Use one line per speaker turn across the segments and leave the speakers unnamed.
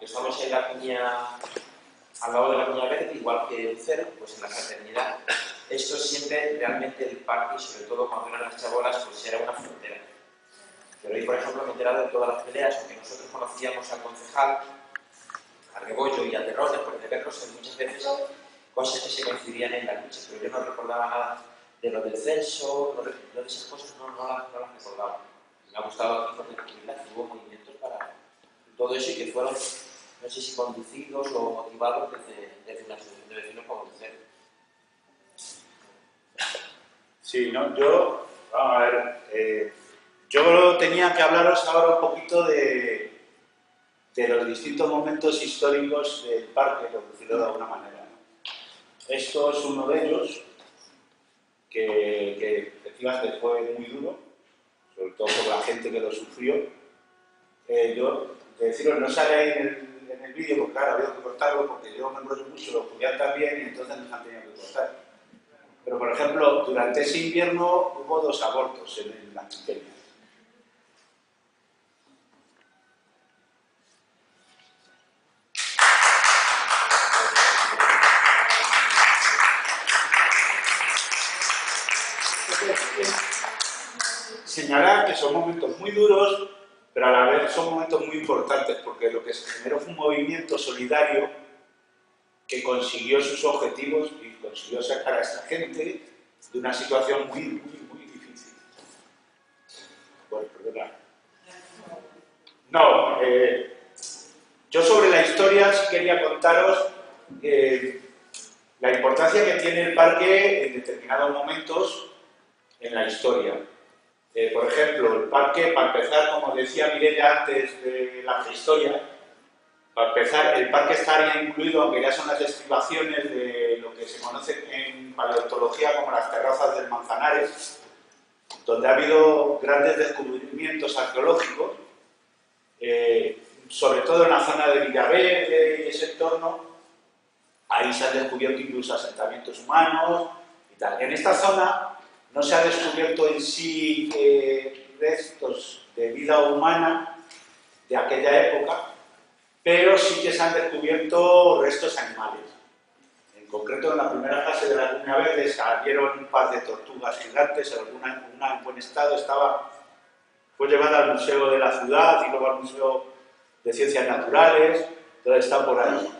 estamos en la cuña, al lado de la cuña verde, igual que el cero, pues en la fraternidad, esto siempre realmente el parque, y sobre todo cuando eran las chabolas, pues era una frontera. Pero hoy, por ejemplo, me he enterado de todas las peleas, aunque nosotros conocíamos al concejal, a Rebollo y a Terrones, por verlos muchas veces cosas que se coincidían en la lucha, pero yo no recordaba nada de lo del censo, de esas cosas no las recordaba. Me ha gustado aquí por descubrirlas, que hubo movimientos para todo eso y que fueron, no sé si conducidos o motivados desde una asociación de vecinos como el cero.
Sí, no, vamos a ver, yo tenía que hablaros ahora un poquito de los distintos momentos históricos del parque, por decirlo de alguna manera, ¿no? Esto es uno de ellos, que efectivamente fue muy duro, sobre todo por la gente que lo sufrió. Yo, de deciros, no sale ahí en el vídeo, porque claro, había que cortarlo, porque yo me enrollo mucho, lo Julián también, y entonces nos han tenido que cortar. Pero, por ejemplo, durante ese invierno hubo 2 abortos en la Chiqueña. Señalar que son momentos muy duros, pero a la vez son momentos muy importantes, porque lo que se generó fue un movimiento solidario que consiguió sus objetivos y consiguió sacar a esta gente de una situación muy difícil. Bueno, perdona. No, yo sobre la historia sí quería contaros la importancia que tiene el parque en determinados momentos en la historia. Por ejemplo, el parque, para empezar, como decía Mireia antes de la prehistoria, para empezar, el parque estaría incluido, aunque ya son las estribaciones de lo que se conoce en paleontología como las terrazas del Manzanares, donde ha habido grandes descubrimientos arqueológicos, sobre todo en la zona de Villaverde y ese entorno. Ahí se han descubierto incluso asentamientos humanos y tal. En esta zona no se ha descubierto en sí restos de vida humana de aquella época, pero sí que se han descubierto restos animales. En concreto, en la primera fase de la cuña verde salieron un par de tortugas gigantes, una en buen estado, fue llevada al Museo de la Ciudad y luego al Museo de Ciencias Naturales, entonces está por ahí.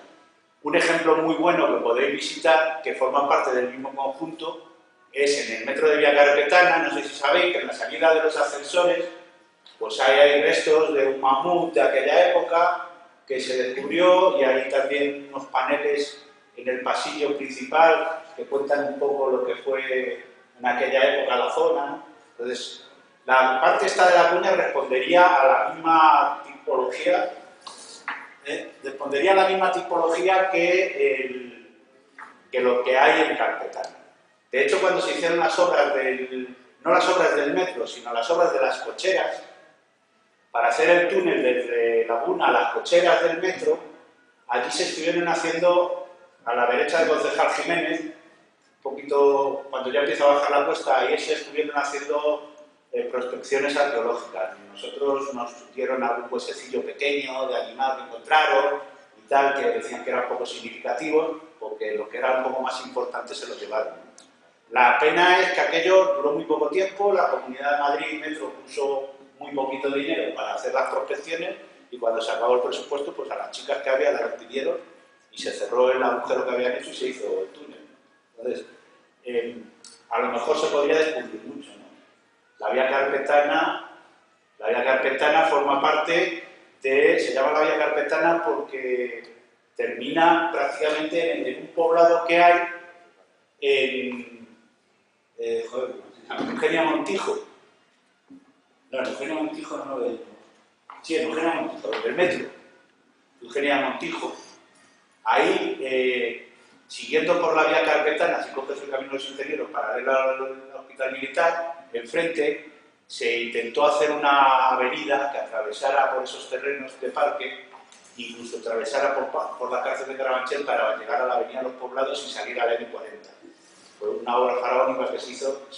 Un ejemplo muy bueno que podéis visitar, que forma parte del mismo conjunto, es en el metro de Vía Carpetana. No sé si sabéis que en la salida de los ascensores pues hay restos de un mamut de aquella época que se descubrió, y hay también unos paneles en el pasillo principal que cuentan un poco lo que fue en aquella época la zona, ¿no? Entonces, la parte esta de la cuña respondería a la misma tipología, que lo que hay en Carpetana. De hecho, cuando se hicieron las obras no las obras del metro, sino las obras de las cocheras, para hacer el túnel desde Laguna a las cocheras del metro, allí se estuvieron haciendo, a la derecha del concejal Jiménez, un poquito cuando ya empieza a bajar la cuesta, ahí se estuvieron haciendo prospecciones arqueológicas. Nosotros nos dieron algún huesecillo pequeño de animal que encontraron y tal, que decían que eran poco significativos, porque lo que era un poco más importante se lo llevaron. La pena es que aquello duró muy poco tiempo, la Comunidad de Madrid y Metro puso muy poquito dinero para hacer las prospecciones, y cuando se acabó el presupuesto, pues a las chicas que había las despidieron y se cerró el agujero que habían hecho y se hizo el túnel. Entonces, a lo mejor se podría descubrir mucho, ¿no? La Vía Carpetana forma parte se llama la Vía Carpetana porque termina prácticamente en un poblado que hay en Eugenia Montijo. No, en Eugenia Montijo no lo sí, en Eugenia Montijo, del metro. Eugenia Montijo. Ahí, siguiendo por la Vía Carpetana, si coges el camino de los ingenieros paralelo al hospital militar, enfrente se intentó hacer una avenida que atravesara por esos terrenos de parque, incluso atravesara por la cárcel de Carabanchel para llegar a la avenida de los Poblados y salir a la M40. Fue una obra faraónica que se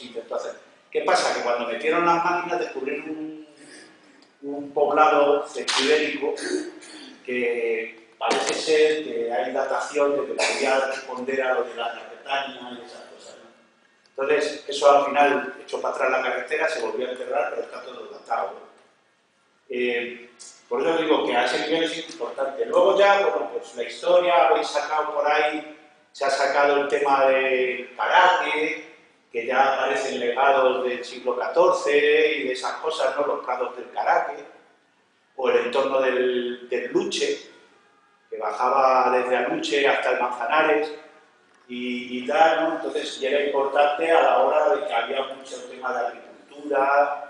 intentó hacer. ¿Qué pasa? Que cuando metieron las máquinas descubrieron un poblado centroibérico que parece ser que hay datación de que podría responder a lo de la Gran Bretaña y esas cosas, ¿no? Entonces, eso al final echó para atrás la carretera, se volvió a enterrar, pero está todo datado. Por eso digo que a ese nivel es importante. Luego ya, bueno, pues la historia, habéis sacado por ahí, se ha sacado el tema del karate, que ya aparecen legados del siglo XIV y de esas cosas, ¿no? Los prados del karate, o el entorno del Luche, que bajaba desde Aluche hasta el Manzanares y tal, ¿no? Entonces, ya era importante a la hora de que había mucho tema de agricultura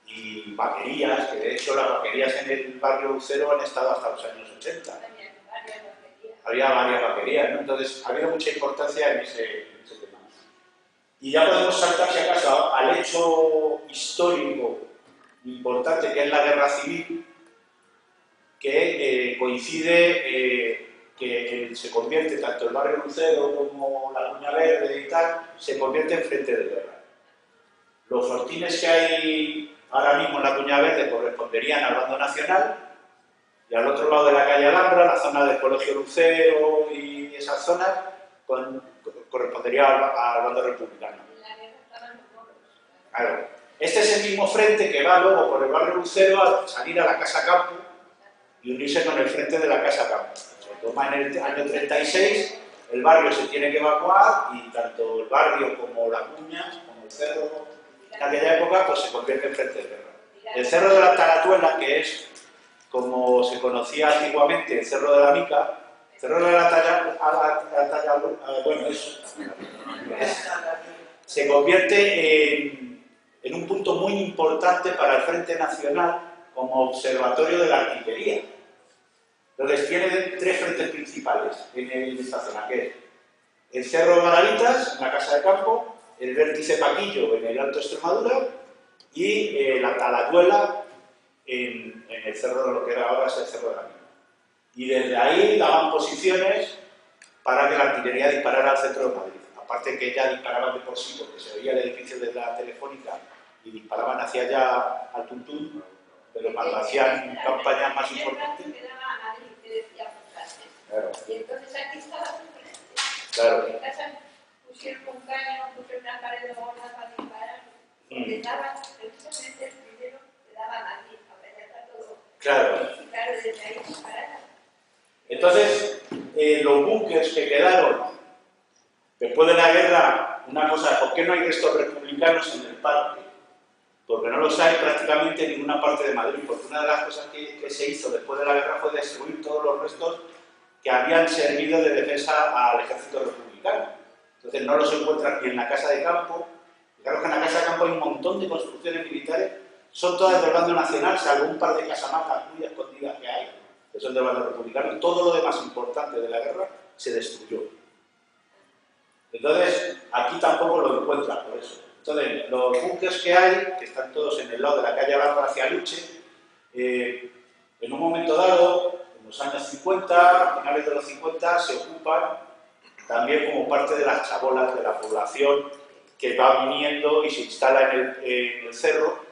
y vaquerías, que de hecho las vaquerías en el barrio Lucero han estado hasta los años 80. Había varias vaquerías, ¿no? Entonces, ha habido mucha importancia en ese tema. Y ya podemos saltar, si acaso, al hecho histórico importante que es la Guerra Civil, que coincide que se convierte tanto el barrio Lucero como la Cuña Verde y tal, se convierte en frente de guerra. Los fortines que hay ahora mismo en la Cuña Verde corresponderían al bando nacional, y al otro lado de la calle Alhambra, la zona del Colegio Lucero y esas zonas, correspondería al bando republicano. Claro. Este es el mismo frente que va luego por el barrio Lucero a salir a la Casa Campo y unirse con el frente de la Casa Campo. Se toma en el año 36, el barrio se tiene que evacuar y tanto el barrio como la Cuña, como el cerro, en aquella época pues se convierte en frente de guerra. El cerro de la Talatuela, que es como se conocía antiguamente el cerro de la Mica, el cerro de la Talatuela, bueno, eso, se convierte en un punto muy importante para el Frente Nacional como observatorio de la artillería. Entonces tiene tres frentes principales en esta zona, que es el Cerro de Margaritas, en la Casa de Campo, el Vértice Paquillo, en el Alto Extremadura, y la Talatuela, en el cerro de lo que era ahora es el Cerro de la Mina. Y desde ahí daban posiciones para que la artillería disparara al centro de Madrid. Aparte que ya disparaban de por sí, porque se veía el edificio de la Telefónica y disparaban hacia allá al Tuntún, pero cuando hacían campañas más importantes. Claro.
Y entonces aquí estaba diferente.
Claro.
En casa pusieron un caño, pusieron una pared de gorda para disparar. Le daban, precisamente el primero, le daban aquí, ahora ya está todo.
Claro.
Y claro, desde ahí dispararon.
Entonces, los búnkers que quedaron después de la guerra, una cosa, ¿por qué no hay restos republicanos en el parque? Porque no los hay prácticamente en ninguna parte de Madrid, porque una de las cosas que se hizo después de la guerra fue destruir todos los restos que habían servido de defensa al ejército republicano. Entonces no los encuentran ni en la Casa de Campo. Claro que en la Casa de Campo hay un montón de construcciones militares, son todas del bando nacional, salvo un par de casamatas muy escondidas que hay, que son del bando republicano. Todo lo demás importante de la guerra se destruyó. Entonces, aquí tampoco lo encuentran por eso. Entonces, los búnkers que hay, que están todos en el lado de la calle Alhambra hacia Luche, en un momento dado, en los años 50, a finales de los 50, se ocupan también como parte de las chabolas de la población que va viniendo y se instala en el cerro.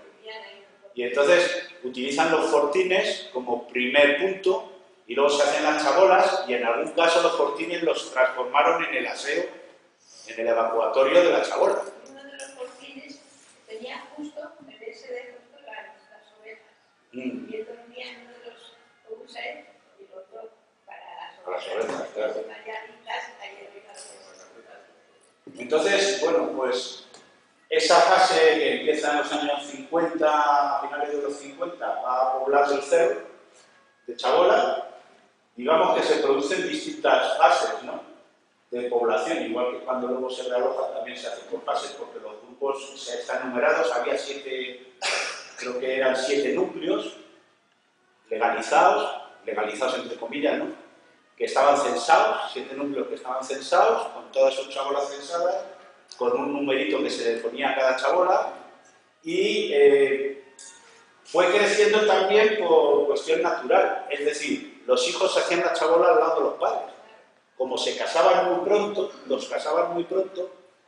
Y entonces utilizan los fortines como primer punto y luego se hacen las chabolas y en algún caso los fortines los transformaron en el aseo, en el evacuatorio de la chabola.
Uno de los fortines tenía justo, en ese de justo las ovejas. Y él dormía en uno de los obuses y el otro para las ovejas.
Claro. Entonces, bueno, pues esa fase que empieza en los años 50, a finales de los 50, va a poblar el cerro de chabola. Digamos que se producen distintas fases, ¿no?, de población, igual que cuando luego se realoja también se hace por fases, porque los grupos están numerados. Había 7, creo que eran 7 núcleos legalizados entre comillas, ¿no?, que estaban censados, 7 núcleos que estaban censados, con todas sus chabolas censadas, con un numerito que se le ponía a cada chabola, y fue creciendo también por cuestión natural, es decir, los hijos hacían la chabola al lado de los padres. Como se casaban muy pronto,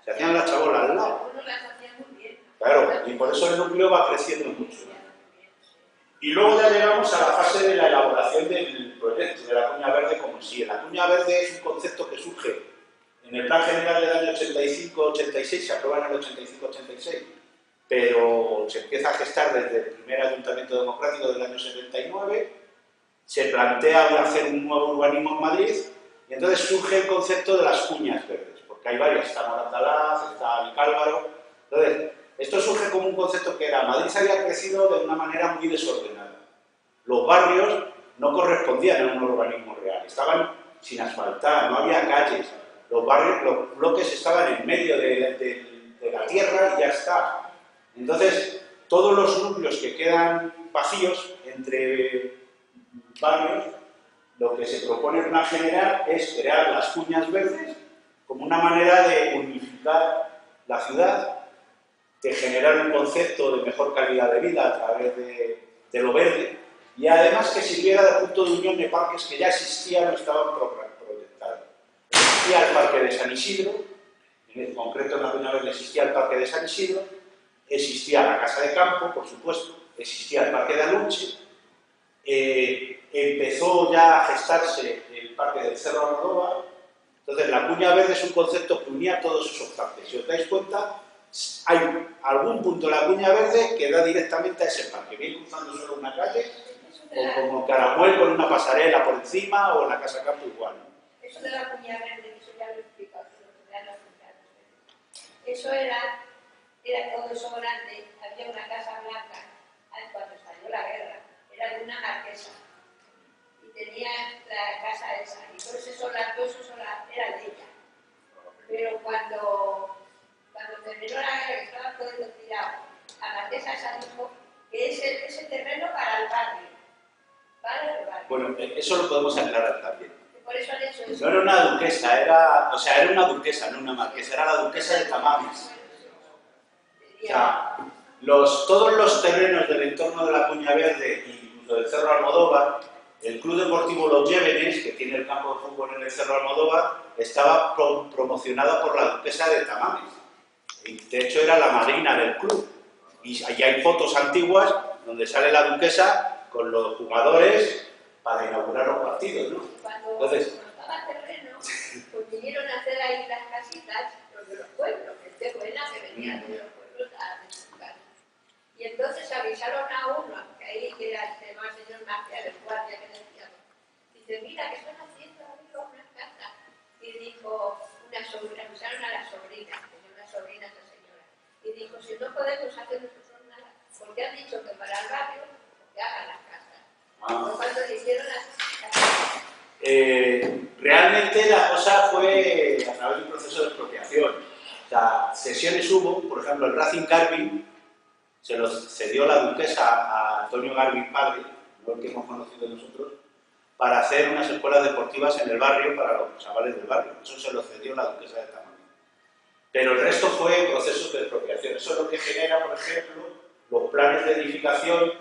se hacían la chabola al lado.
Algunos las hacían muy bien.
Claro, y por eso el núcleo va creciendo mucho. Y luego ya llegamos a la fase de la elaboración del proyecto, de la Cuña Verde como sí. La Cuña Verde es un concepto que surge en el Plan General del año 85-86, se aprueba en el 85-86, pero se empieza a gestar desde el primer Ayuntamiento Democrático del año 79, se plantea hacer un nuevo urbanismo en Madrid, y entonces surge el concepto de las cuñas verdes, porque hay varias, está Moratalaz, está Vicálvaro. Entonces, esto surge como un concepto que era, Madrid había crecido de una manera muy desordenada. Los barrios no correspondían a un urbanismo real, estaban sin asfaltar, no había calles, los barrios, los bloques estaban en medio de la tierra y ya está. Entonces, todos los núcleos que quedan vacíos entre barrios, lo que se propone en plan general es crear las cuñas verdes como una manera de unificar la ciudad, de generar un concepto de mejor calidad de vida a través de lo verde, y además que sirviera de punto de unión de parques que ya existían o estaban proyectados. Existía el Parque de San Isidro, en concreto en la Cuña Verde existía el Parque de San Isidro, existía la Casa de Campo, por supuesto, existía el Parque de Aluche, empezó ya a gestarse el Parque del Cerro Almodóvar. Entonces la Cuña Verde es un concepto que unía todos esos parques. Si os dais cuenta, hay algún punto de la Cuña Verde que da directamente a ese parque, bien cruzando solo una calle, o como Caramuel con una pasarela por encima, o en la Casa Campo igual.
Eso de la Cuña Verde, eso ya lo he explicado, eso era todo eso grande, había una casa blanca, cuando estalló la guerra, era de una marquesa, y tenía la casa esa, y todo ese solar era de ella. Pero cuando terminó la guerra, que estaba todo tirado, la marquesa esa dijo que ese terreno para el barrio. Para el barrio.
Bueno, eso lo podemos aclarar también.
Por eso han hecho eso.
No era una duquesa, era una duquesa, no una marquesa, era la duquesa de Tamames. O sea, todos los terrenos del entorno de la Cuña Verde, incluso del Cerro Almodóvar, el Club Deportivo Los Llévenes, que tiene el campo de fútbol en el Cerro Almodóvar, estaba promocionado por la duquesa de Tamames. Y de hecho era la madrina del club. Y allí hay fotos antiguas donde sale la duquesa con los jugadores para inaugurar los partidos, ¿no?
Cuando estaba terreno, pues vinieron a hacer ahí las casitas, los de los pueblos, gente buena que venía de los pueblos a visitar. Y entonces avisaron a uno, que ahí que era el señor Marcial, el guardia que decíamos, dice, mira, que están haciendo amigos una casa. Y dijo, avisaron a la sobrina, que es una sobrina esa señora, y dijo, si no podemos hacer nosotros nada, porque han dicho que para el barrio, que hagan las casas. Cuando le hicieron las casas.
Realmente la cosa fue a través de un proceso de expropiación. O sea, cesiones hubo, por ejemplo, el Racing Garvin se lo cedió la duquesa a Antonio Garvin padre, no el que hemos conocido nosotros, para hacer unas escuelas deportivas en el barrio para los chavales del barrio. Eso se lo cedió la duquesa de Tamames. Pero el resto fue procesos de expropiación. Eso es lo que genera, por ejemplo, los planes de edificación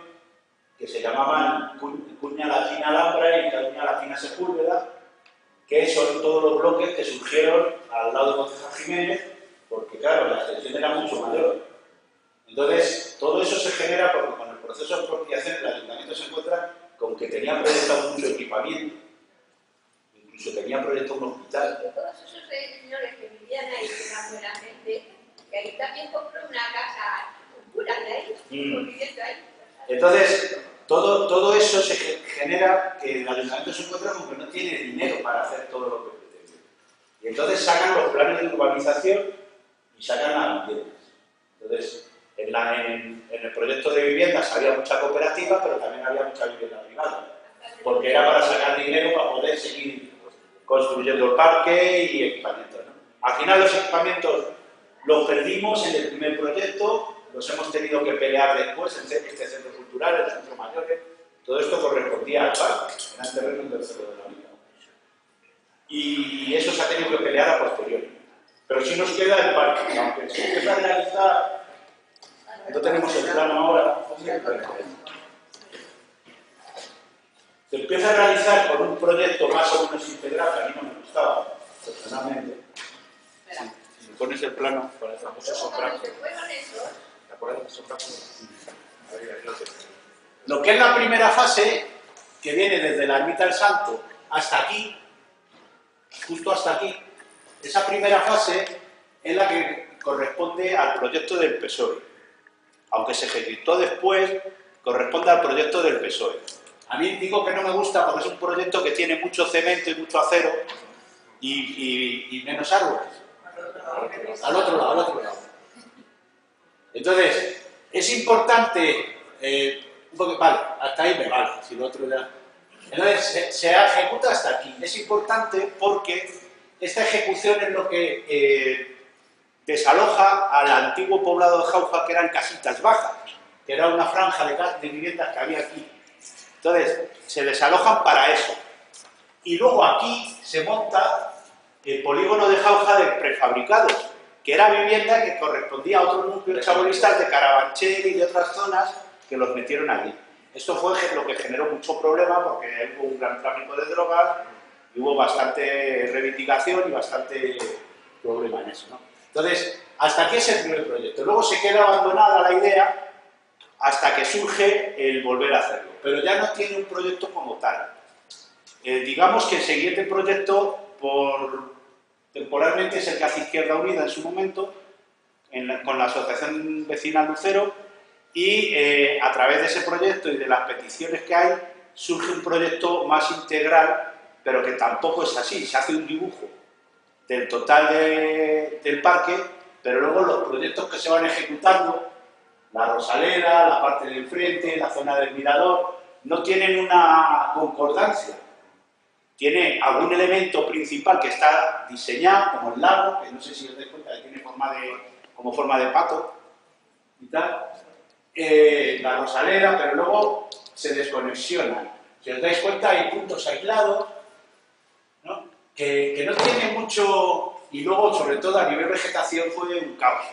que se llamaban Cuña Latina Alhambra y Cuña Latina Sepúlveda, que son todos los bloques que surgieron al lado de Concejal Jiménez, porque claro, la extensión era mucho mayor. Entonces, todo eso se genera porque con el proceso de expropiación el ayuntamiento se encuentra con que tenía proyectado mucho equipamiento, incluso tenía proyectado un hospital.
Y todos esos señores que vivían ahí, que eran buena gente, que ahí también compró una casa, un cura de ahí, viviendo ahí.
Entonces, todo eso se genera que el ayuntamiento se encuentra con que no tiene dinero para hacer todo lo que pretende. Y entonces sacan los planes de urbanización y sacan las viviendas. Entonces, en el proyecto de viviendas había mucha cooperativa, pero también había mucha vivienda privada, porque era para sacar dinero para poder seguir construyendo el parque y equipamientos, ¿no? Al final los equipamientos los perdimos en el primer proyecto, los hemos tenido que pelear después, este centro cultural, el centro mayores, todo esto correspondía al parque, eran terrenos del Cerro de la Mica. Y eso se ha tenido que pelear a posteriori. Pero sí nos queda el parque, aunque se empieza a realizar. No tenemos el plano ahora. Se empieza a realizar con un proyecto más o menos integral, que a mí no me gustaba, personalmente. Si me pones el plano con el famoso sopraco. ¿Te acuerdas del sopraco? Lo que es la primera fase, que viene desde la Ermita del Santo hasta aquí, justo hasta aquí, esa primera fase es la que corresponde al proyecto del PSOE. Aunque se ejecutó después, corresponde al proyecto del PSOE. A mí digo que no me gusta porque es un proyecto que tiene mucho cemento y mucho acero y menos árboles. Al otro lado. Entonces, es importante, vale, hasta ahí me vale, si lo otro ya... Entonces, se ejecuta hasta aquí. Es importante porque esta ejecución es lo que desaloja al antiguo poblado de Jauja, que eran casitas bajas, que era una franja de viviendas que había aquí. Entonces, se desalojan para eso. Y luego aquí se monta el polígono de Jauja de prefabricados, que era vivienda que correspondía a otros núcleos chabolistas de Carabanchel y de otras zonas que los metieron allí. Esto fue lo que generó mucho problema porque hubo un gran tráfico de drogas y hubo bastante reivindicación y bastante problema en eso, ¿no? Entonces, hasta aquí es el primer proyecto. Luego se queda abandonada la idea hasta que surge el volver a hacerlo. Pero ya no tiene un proyecto como tal. Digamos que el siguiente proyecto, temporalmente, es el que hace Izquierda Unida en su momento, con la Asociación Vecinal Lucero, y a través de ese proyecto y de las peticiones que hay, surge un proyecto más integral, pero que tampoco es así. Se hace un dibujo del total del parque, pero luego los proyectos que se van ejecutando, la Rosaleda, la parte de enfrente, la zona del Mirador, no tienen una concordancia. Tiene algún elemento principal que está diseñado, como el lago, que no sé si os dais cuenta que tiene como forma de pato y tal, la Rosaleda, pero luego se desconexionan. Si os dais cuenta, hay puntos aislados, ¿no? Que no tiene mucho, y luego, sobre todo, a nivel vegetación fue un caos.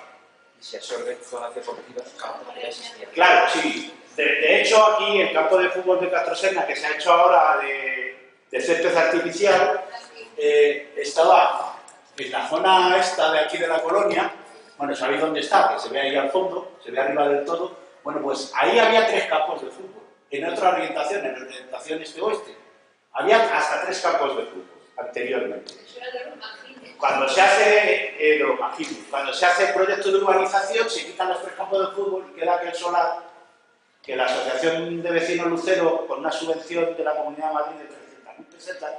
Y se absorben zonas de protegidos campos que ya existían.
Claro, sí. De hecho, aquí el campo de fútbol de Castrosena, que se ha hecho ahora de césped artificial, estaba en la zona esta de aquí de la colonia. Bueno, ¿sabéis dónde está? Que se ve ahí al fondo, se ve arriba del todo. Bueno, pues ahí había 3 campos de fútbol. En otra orientación, en la orientación este-oeste, había hasta 3 campos de fútbol anteriormente. Cuando se hace cuando se hace el proyecto de urbanización, se quitan los 3 campos de fútbol y queda aquel solar que la Asociación de Vecinos Lucero, con una subvención de la Comunidad de Madrid de 300.000 pesetas,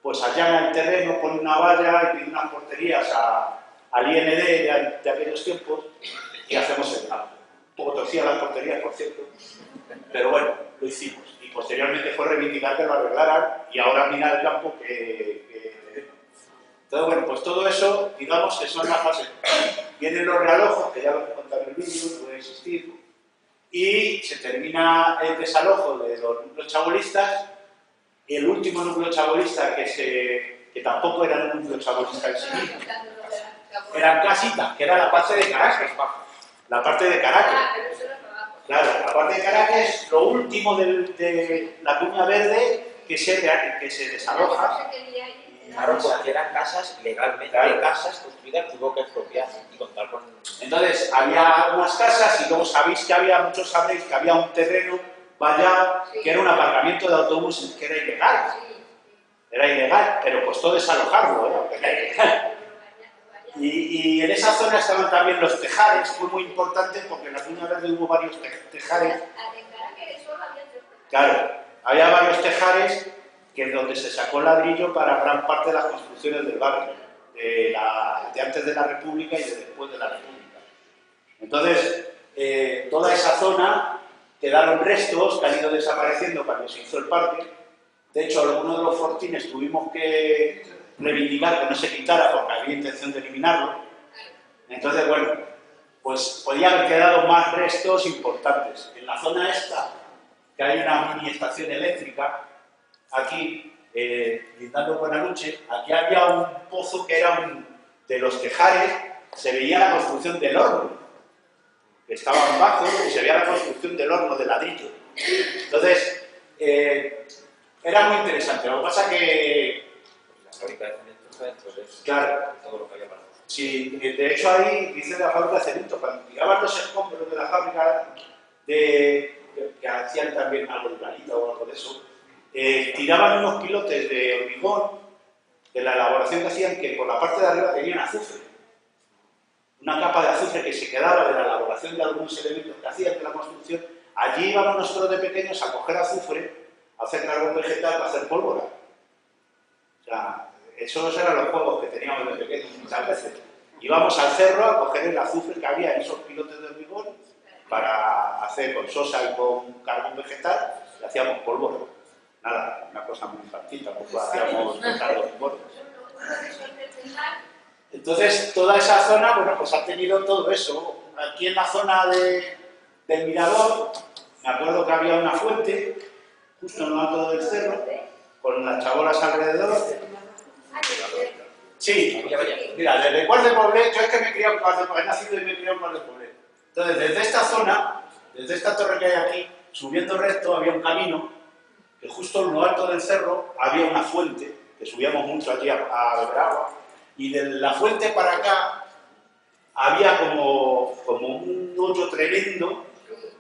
pues allana el terreno, pone una valla y pide unas porterías al IND de aquellos tiempos y hacemos el campo. Un poco torcía las porterías, por cierto, pero bueno, lo hicimos. Y posteriormente fue reivindicar que lo arreglaran y ahora mira el campo que entonces, bueno, pues todo eso, digamos que son las fases. Vienen los realojos, que ya lo he contado en el vídeo, puede existir, y se termina el desalojo de los núcleos chabolistas, y el último núcleo chabolista, que tampoco era un núcleo chabolista en sí mismo, eran casitas, que era la parte de Caracas. La parte de Caracas. Claro, la parte de Caracas es lo último de la cuña verde que se desaloja.
Claro, porque eran casas legalmente, claro, casas construidas que hubo que expropiar y contar con...
Entonces, había algunas casas y luego sabréis que había un terreno vallado, que era un aparcamiento de autobuses que era ilegal. Era ilegal, pero costó desalojarlo, ¿eh? Y en esa zona estaban también los tejares, fue muy importante porque en la Cuña Verde hubo varios tejares. Claro, había varios tejares que es donde se sacó ladrillo para gran parte de las construcciones del barrio, de antes de la República y de después de la República. Entonces, toda esa zona quedaron restos que han ido desapareciendo cuando se hizo el parque. De hecho, algunos de los fortines tuvimos que reivindicar que no se quitara porque había intención de eliminarlo. Entonces, bueno, pues podía haber quedado más restos importantes. En la zona esta, que hay una mini estación eléctrica, aquí, lindando con Aluche, aquí había un pozo que era de los tejares, se veía la construcción del horno, que estaban bajo y se veía la construcción del horno de ladrillo. Entonces, era muy interesante. Lo que pasa que...
La fábrica de cemento está dentro de eso.
Claro.
Todo lo que había para nosotros.
Sí, de hecho ahí dice la fábrica de cemento, cuando tiraban los escombros de la fábrica que hacían también algo de planita o algo de eso, tiraban unos pilotes de hormigón de la elaboración que hacían, que por la parte de arriba tenían azufre. Una capa de azufre que se quedaba de la elaboración de algunos elementos que hacían de la construcción. Allí íbamos nosotros de pequeños a coger azufre, a hacer carbón vegetal, para hacer pólvora. O sea, esos eran los juegos que teníamos de pequeños muchas veces. Íbamos al cerro a coger el azufre que había en esos pilotes de hormigón para hacer con sosa y con carbón vegetal, y hacíamos pólvora. Nada, una cosa muy infantil, tampoco hacíamos carbón pólvora. Entonces, toda esa zona, bueno, pues ha tenido todo eso. Aquí en la zona del Mirador, me acuerdo que había una fuente, justo en lo alto del cerro, con las chabolas alrededor. Sí, mira, desde Cuart de Poblet, yo es que me he criado en Cuart de Poblet, he nacido y me he criado en Cuart de Poblet. Entonces, desde esta zona, desde esta torre que hay aquí, subiendo recto, había un camino, que justo en lo alto del cerro había una fuente, que subíamos mucho allí a beber agua, y de la fuente para acá había como un hoyo tremendo,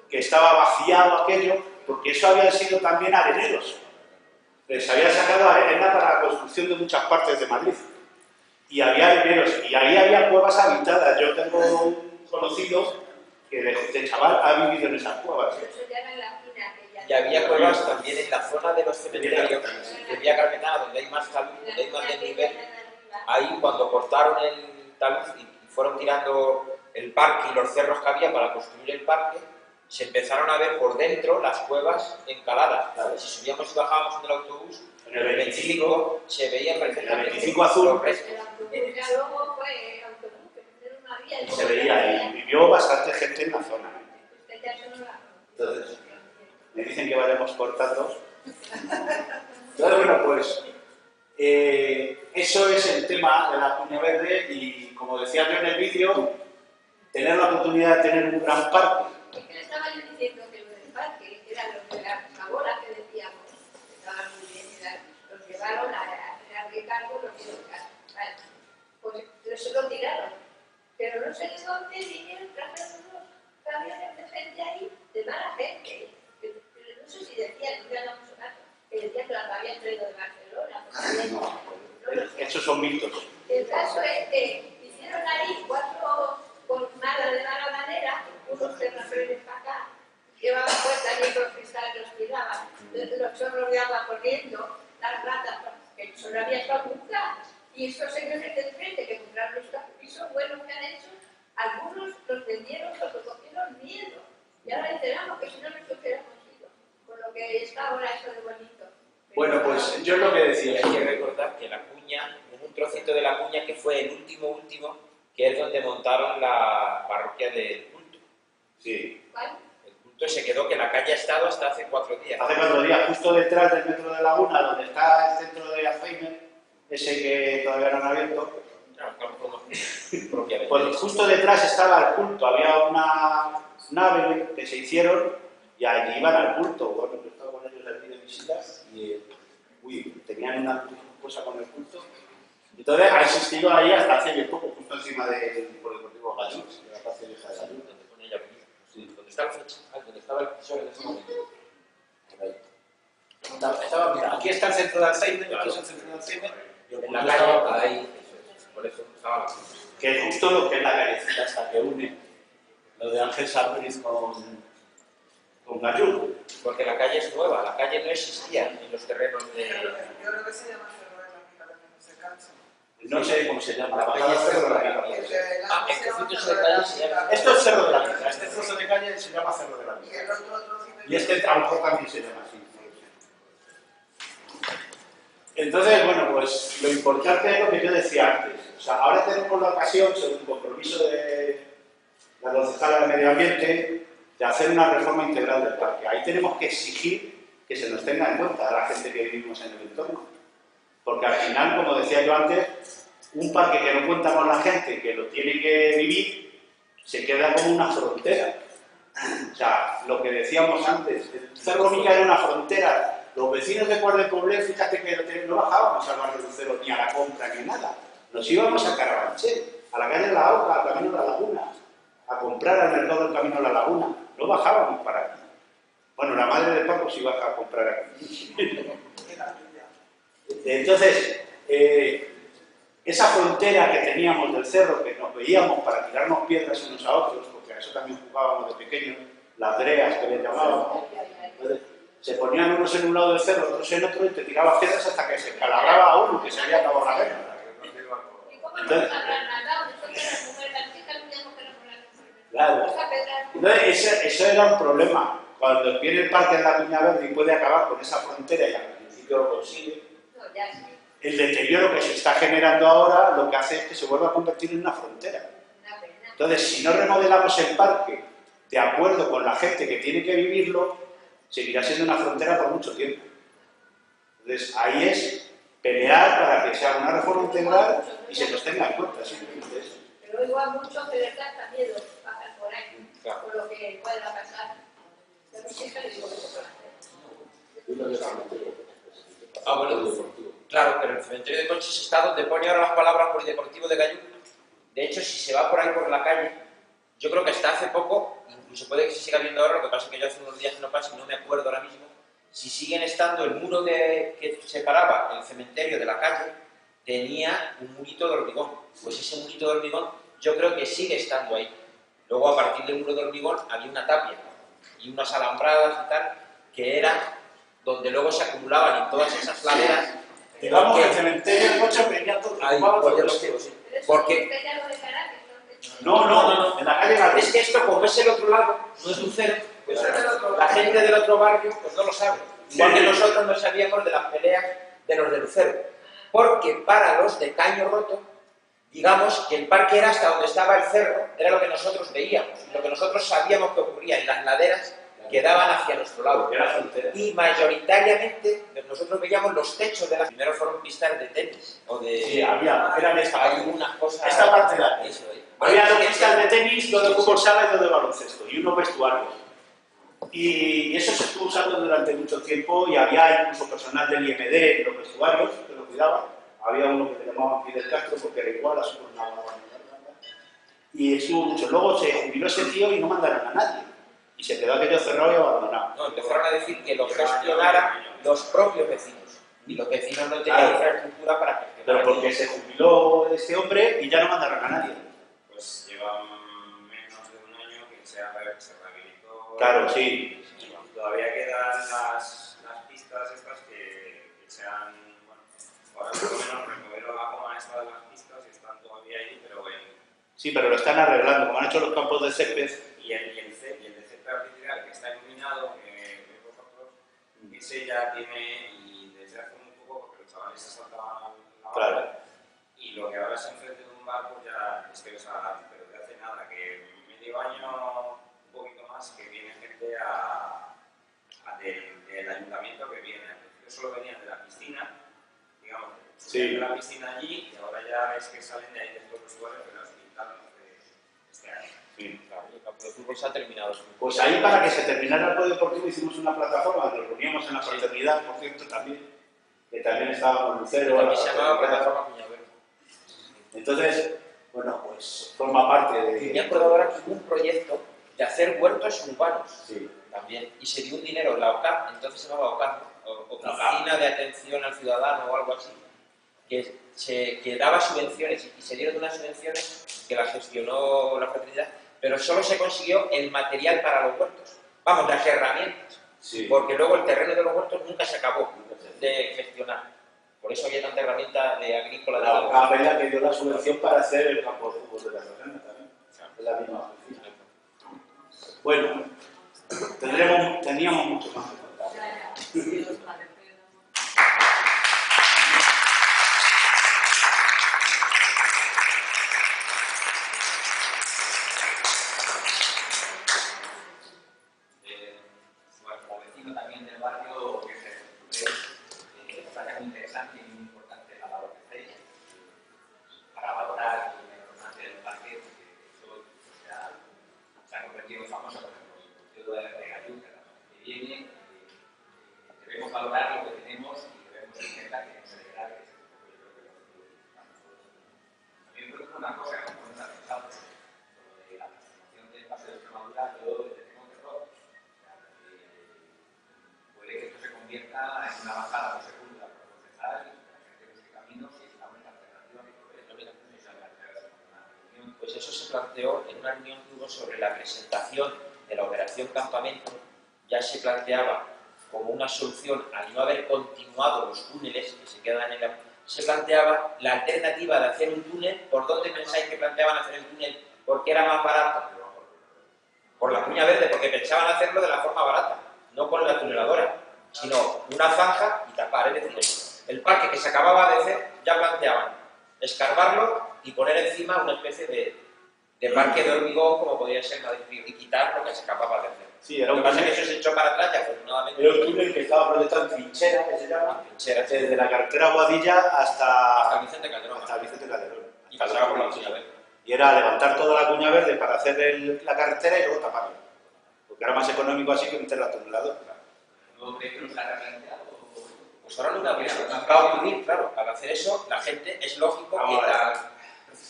que estaba vaciado aquello, porque eso habían sido también areneros. Se había sacado arena para la construcción de muchas partes de Madrid. Y había areneros, y ahí había cuevas habitadas. Yo tengo un conocido que de chaval ha vivido en esas cuevas.
Y había cuevas también en la zona de los cementerios, de Vía Carmetana, donde hay más talud, donde hay más desnivel. Ahí, cuando cortaron el talud y fueron tirando el parque y los cerros que había para construir el parque, se empezaron a ver por dentro las cuevas encaladas. Claro. Si subíamos y bajábamos en el autobús, en el 25 se veía perfectamente.
El 25 azul.
Y
se veía ahí. Vivió bastante gente en la zona. Entonces, me dicen que vayamos cortando. Entonces, bueno, pues eso es el tema de la Cuña Verde y, como decía yo en el vídeo, tener la oportunidad de tener un gran parque.
Es que le estaba yo diciendo que lo del parque, que eran los de las chabolas que decíamos, que estaban muy bien, los llevaron a Ricardo, los llevaron pues se lo tiraron. Pero no sé de dónde vinieron tras unos camiones de gente ahí, de mala gente. No sé si decían, no había mucho caso, que decían que las habían traído de Barcelona.
Esos son mitos.
El caso es que hicieron ahí 4 colmadas de mala manera, unos terraceros para acá, llevaban puestas y los cristales los tiraban, los chorros de agua corriendo, las ratas, que eso no había estado nunca. Y estos señores del frente que compraron estos pisos buenos que han hecho, algunos los vendieron porque cogieron miedo. Y ahora enteramos que si no nos hubiéramos ido, con lo que está ahora esto de bonito.
Bueno, pues yo es lo que decía.
Hay que recordar que la cuña, en un trocito de la cuña que fue el último, que es donde montaron la parroquia del culto.
Sí.
¿Cuál?
El culto se quedó, que la calle ha estado hasta hace 4 días.
Hace 4 días, justo detrás del metro de Laguna, donde está el centro de Alzheimer, ese que todavía no han abierto. Pues justo detrás estaba el culto, había una nave que se hicieron y allí iban al culto. Bueno, yo estaba con ellos aquí de visitas y tenían una cosa con el culto. Entonces ha existido ahí hasta hace bien poco, justo encima del Polideportivo Gallo, de la Plaza Vieja de Gallo.
¿Dónde está la fecha? ¿Dónde estaba el pisor en ese momento?
Mira, aquí está el centro de Alzheimer, aquí es el centro de Alzheimer.
En la calle, ahí, por eso estaba la cosa.
Que es justo lo que es la callecita hasta que une lo de Ángel Sarriz con Gallur.
Porque la calle es nueva, la calle no existía en los terrenos de...
Yo creo que se llama Cerro de la Pica también, no se cansa.
No sé cómo se llama, la
calle
bajada
es
Cerro de la
Pica.
Pica.
El trocito de calle se llama...
Esto es Cerro de la Pica, este trozo de calle se llama Cerro de la Pica.
Y el otro trocito...
Y este a lo mejor también se llama así. Entonces, bueno, pues lo importante es lo que yo decía antes. O sea, ahora tenemos la ocasión, según el compromiso de la concejala de Medio Ambiente, de hacer una reforma integral del parque. Ahí tenemos que exigir que se nos tenga en cuenta a la gente que vivimos en el entorno. Porque al final, como decía yo antes, un parque que no cuenta con la gente que lo tiene que vivir, se queda como una frontera. O sea, lo que decíamos antes, el Cerro Mica era una frontera. Los vecinos de Cuart de Poblet, fíjate que no bajábamos al barrio Lucero ni a la compra ni nada. Nos íbamos a Carabanchel, a la calle de la Oca, al Camino de la Laguna, a comprar al mercado del Camino de la Laguna. No bajábamos para aquí. Bueno, la madre de Paco sí baja a comprar aquí. Entonces, esa frontera que teníamos del cerro, que nos veíamos para tirarnos piedras unos a otros, porque a eso también jugábamos de pequeños, las dreas que le llamábamos. Entonces, se ponían unos en un lado del cerro, otros en otro, y te tirabas piedras hasta que se calabraba a uno, que se había acabado la guerra.
¿Y cómo nos habrán nadado? Nosotros las mujeres, las chicas, teníamos que nos
Claro. Entonces, eso era un problema. Cuando viene el parque en la Cuña Verde y puede acabar con esa frontera y al principio lo consigue, el deterioro que se está generando ahora lo que hace es que se vuelva a convertir en una frontera. Entonces, si no remodelamos el parque de acuerdo con la gente que tiene que vivirlo, seguirá siendo una frontera por mucho tiempo. Entonces, ahí es pelear para que se haga una reforma integral y se nos tenga en cuenta, simplemente eso.
Pero igual mucho que les da miedo pasar por ahí, por lo que pueda pasar. Yo a mis hijas les digo que se puede hacer.
Bueno, claro, pero el cementerio de Conchis está donde pone ahora las palabras polideportivo de Gallú. De hecho, si se va por ahí por la calle, yo creo que hasta hace poco, incluso puede que se siga viendo ahora, lo que pasa es que yo hace unos días que no paso y no me acuerdo ahora mismo, si siguen estando el muro que separaba el cementerio de la calle, tenía un murito de hormigón. Pues ese murito de hormigón yo creo que sigue estando ahí. Luego, a partir del muro de hormigón, había una tapia y unas alambradas y tal, que eran donde luego se acumulaban en todas esas laderas.
Digamos que el cementerio de Coche venía todo.
Ahí, porque
no, en la calle Gallú.
es que esto, como es el otro lado, no es Lucero, pues la gente del otro barrio pues no lo sabe. Igual que nosotros no sabíamos de las peleas de los de Lucero. Porque para los de Caño Roto, digamos que el parque era hasta donde estaba el cerro, era lo que nosotros veíamos, lo que nosotros sabíamos que ocurría en las laderas que daban hacia nuestro lado. Y mayoritariamente nosotros veíamos los techos de las... Primero fueron pistas de tenis o de...
Sí, eran esta
Hay
parte.
unas cosas...
Esta parte de aquí.
Eso,
Había dos pistas de tenis, dos de fútbol sala y dos de baloncesto, y unos vestuarios. Y eso se estuvo usando durante mucho tiempo y había incluso personal del IMD en los vestuarios que lo cuidaba. Había uno que se llamaba Fidel Castro porque era igual a su y estuvo mucho. Luego se jubiló ese tío y no mandaron a nadie. Y se quedó aquello cerrado y abandonado.
No, empezaron a decir que lo gestionaran los propios vecinos. Y los vecinos no tenían infraestructura para gestionar.
Pero porque se jubiló este hombre y ya no mandaron a nadie.
Pues lleva menos de un año que se rehabilitó.
Claro, sí.
Todavía quedan las pistas estas que se han... Bueno, ahora por lo menos removerlo la goma esta de las pistas y están todavía ahí, pero bueno.
Sí, pero lo están arreglando, como han hecho los campos de césped.
Y el de césped artificial que está iluminado, que vosotros, ese ya tiene, y desde hace muy poco, porque los chavales se saltaban la barra, y lo que ahora es enfrente de un bar, pues ya es que pero de hace nada, que medio año, un poquito más, que viene gente del ayuntamiento que viene. Al principio solo venían de la piscina, digamos, de la piscina allí, y ahora ya es que salen de ahí de estos vestuarios que las pintaron este año.
Sí,
claro, el campo de fútbol se ha terminado.
Pues ahí, para que se terminara el polideportivo, hicimos una plataforma, nos reuníamos en la fraternidad, por cierto, también, que también estaba con Lucero.
También se llamaba Plataforma Cuñavero.
Entonces, bueno, pues forma parte de...
Me acuerdo ahora que hubo un proyecto de hacer huertos urbanos.
Sí.
También. Y se dio un dinero, la OCAP, entonces se llamaba OCAP, Oficina de Atención al Ciudadano o algo así, que daba subvenciones y se dieron unas subvenciones que las gestionó la fraternidad, pero solo se consiguió el material para los huertos. Vamos, las herramientas.
Sí.
Porque luego el terreno de los huertos nunca se acabó de gestionar. Por eso había tanta herramienta de agrícola.
La OCAP es la que dio la subvención para hacer el campo de fútbol de la Serrana también. Es la misma oficina. Bueno, teníamos mucho más que contar.
Bueno, como vecino también del barrio, es muy interesante y muy importante la labor que hacéis para valorar la importancia del parque, porque eso se ha convertido en famoso por el de Gallú, que viene. Debemos valorar lo que tenemos y debemos intentar que no se degrade. También creo que una cosa que no está pensado, lo de la transformación del paseo de Extremadura, yo le tengo terror. una bajada no se cumpla por el concejal y la gente busque caminos y es la única alternativa que puede haber.
Pues eso se planteó en una reunión que hubo sobre la presentación de la operación Campamento. Ya se planteaba como una solución al no haber continuado los túneles que se quedan en se planteaba la alternativa de hacer un túnel. ¿Por dónde pensáis que planteaban hacer el túnel? Porque era más barato. Por la cuña verde, porque pensaban hacerlo de la forma barata, no con la tuneladora, sino una zanja y tapar. Es decir, el parque que se acababa de hacer ya planteaban escarbarlo y poner encima una especie de parque de hormigón, como podría ser Madrid Río, y quitar lo que se acababa de hacer.
Sí, era
Lo
un
que pasa es que
túnel,
eso se echó para atrás y afortunadamente...
era un túnel que estaba proyectado en trinchera, que se llama,
Trincheras,
desde la carretera Guadilla
hasta
hasta
Vicente Calderón.
Vicente Calderón.
Y pasaba por la Cuña Verde.
Y era levantar toda la cuña verde para hacer la carretera y luego taparla. Porque era más económico así que meter la tuneladora.
¿No crees que nos ha replanteado?
Pues ahora lo que va a ocurrir, claro, al hacer eso, la gente, es lógico que la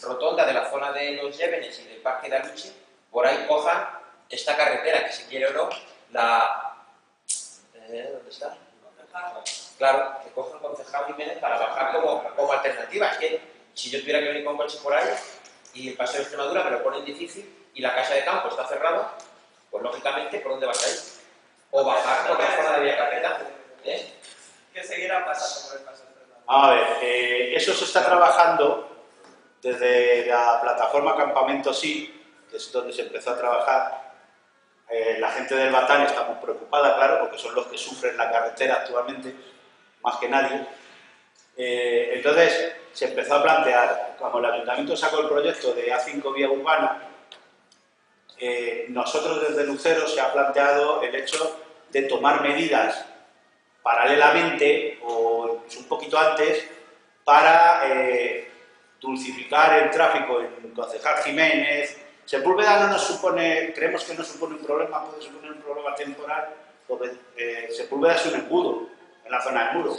rotonda de la zona de los Llévenes y del Parque de Aluche, por ahí cojan esta carretera, que si quiere o no, ¿dónde está? Claro, que cojan Concejal Jiménez para bajar como alternativa. Es que si yo tuviera que venir con coche por ahí y el paseo de Extremadura me lo ponen difícil y la casa de campo está cerrada, pues lógicamente, ¿por dónde vas a ir? O bajar por la zona de Vía Capitán.
Que seguirán pasando por el paso de Extremadura.
A ver, eso se está trabajando desde la plataforma Campamento Sí, que es donde se empezó a trabajar. La gente del Batán está muy preocupada, claro, porque son los que sufren la carretera actualmente, más que nadie. Entonces, se empezó a plantear, como el Ayuntamiento sacó el proyecto de A5 vía urbana, nosotros desde Lucero se ha planteado el hecho de tomar medidas paralelamente o incluso un poquito antes para dulcificar el tráfico en Concejal Jiménez. Sepúlveda no nos supone, creemos que no supone un problema, puede suponer un problema temporal, porque Sepúlveda es un embudo en la zona del muro.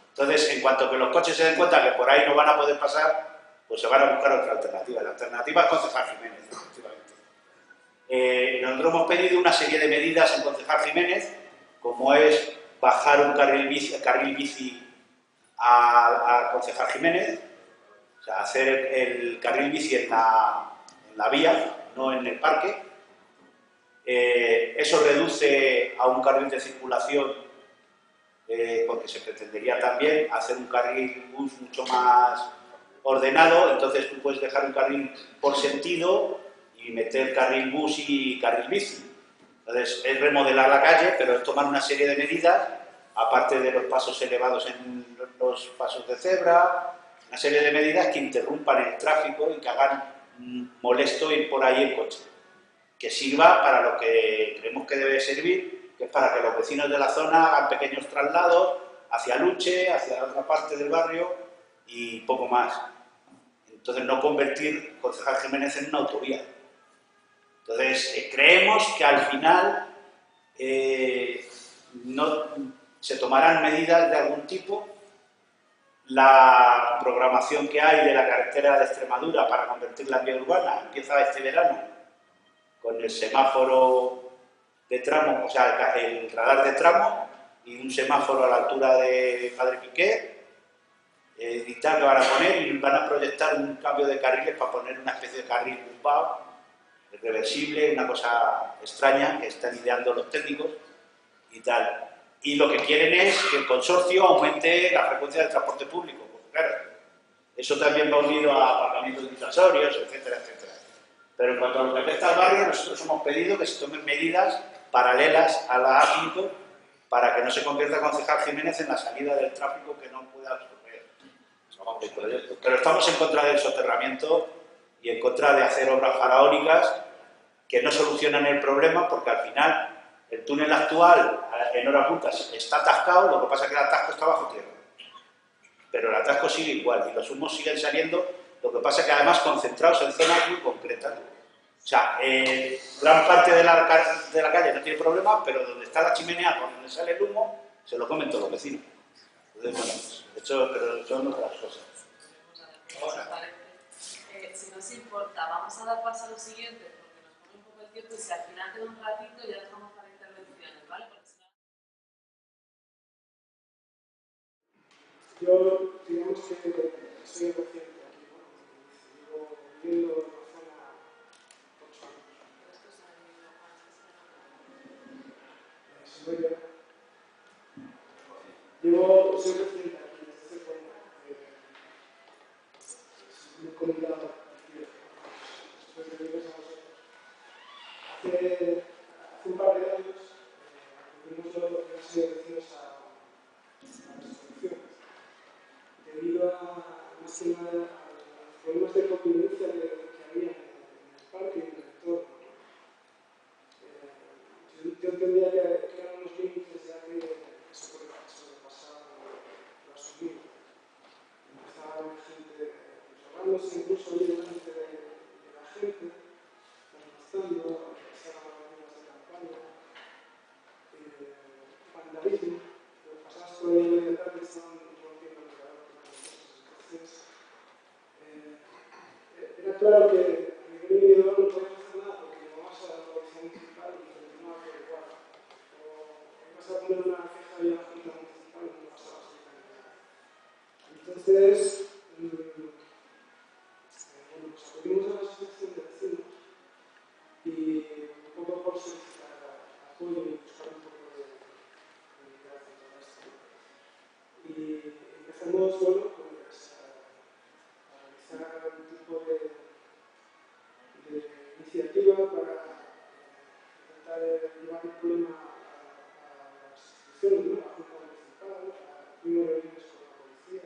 Entonces, en cuanto que los coches se den cuenta que por ahí no van a poder pasar, pues se van a buscar otra alternativa. La alternativa es Concejal Jiménez, efectivamente. Nosotros hemos pedido una serie de medidas en Concejal Jiménez, como es bajar un carril bici a Concejal Jiménez, o sea, hacer el carril bici en la vía, no en el parque. Eso reduce a un carril de circulación, porque se pretendería también hacer un carril bus mucho más ordenado. Entonces tú puedes dejar un carril por sentido y meter carril bus y carril bici. Entonces es remodelar la calle, pero es tomar una serie de medidas, aparte de los pasos elevados en los pasos de cebra, una serie de medidas que interrumpan el tráfico y que hagan molesto ir por ahí en coche. Que sirva para lo que creemos que debe servir, que es para que los vecinos de la zona hagan pequeños traslados hacia Luche, hacia otra parte del barrio y poco más. Entonces no convertir Concejal Jiménez en una autovía. Entonces creemos que al final no se tomarán medidas de algún tipo. La programación que hay de la carretera de Extremadura para convertirla en vía urbana empieza este verano con el semáforo de tramo, o sea, el radar de tramo y un semáforo a la altura de Padre Piqué y tal que van a poner, y van a proyectar un cambio de carriles para poner una especie de carril curvado, reversible, una cosa extraña que están ideando los técnicos y tal. Y lo que quieren es que el consorcio aumente la frecuencia del transporte público, porque claro, eso también va unido a aparcamientos disuasorios, etcétera, etcétera. Pero en cuanto a lo que afecta al barrio, nosotros hemos pedido que se tomen medidas paralelas a la A5 para que no se convierta Concejal Jiménez en la salida del tráfico que no pueda absorber el proyecto. Pero estamos en contra del soterramiento y en contra de hacer obras faraónicas que no solucionan el problema, porque al final el túnel actual en hora punta está atascado, lo que pasa es que el atasco está bajo tierra. Pero el atasco sigue igual y los humos siguen saliendo, lo que pasa es que además concentrados en zonas muy concretas. O sea, gran parte de la calle no tiene problema, pero donde está la chimenea, por donde sale el humo, se lo comen todos los vecinos. Entonces, bueno, pero son otras cosas.
Si no os importa, vamos a dar paso a lo siguiente, porque nos pone un poco el tiempo y si al final queda un ratito ya dejamos para intervenciones, ¿vale?
Yo, digamos que soy reciente aquí, ¿no? Llevo viviendo en la zona 8 años. Soy reciente aquí, desde hace poco. Me he comunicado aquí, después de vivir a vosotros. Hace un par de años tuvimos una serie de vecinos a las soluciones, debido a, más que nada, a los problemas de convivencia que había en el parque y en el entorno. Yo entendía que eran unos límites ya que se sobrepasaban lo asumido. Empezaba a haber gente rogándose, incluso delante de la gente, amenazando, empezaban a haber de campaña, vandalismo. Los pasados por ahí de tarde estaban rompiendo el mirador. Entonces, era claro que a nivel individual no podíamos hacer nada porque llamabas a la policía municipal y continuaba por igual. O ibas a poner una queja y a la junta municipal y no pasaba absolutamente nada. Entonces, bueno, pues acudimos a la asociación de vecinos y un poco por solicitar apoyo y buscar un poco de liderazgo en todo esto. Y empezamos, bueno, pues a realizar un tipo de iniciativa para intentar llevar el problema a las instituciones, ¿no? A la Junta Municipal, tuvimos reuniones con la policía.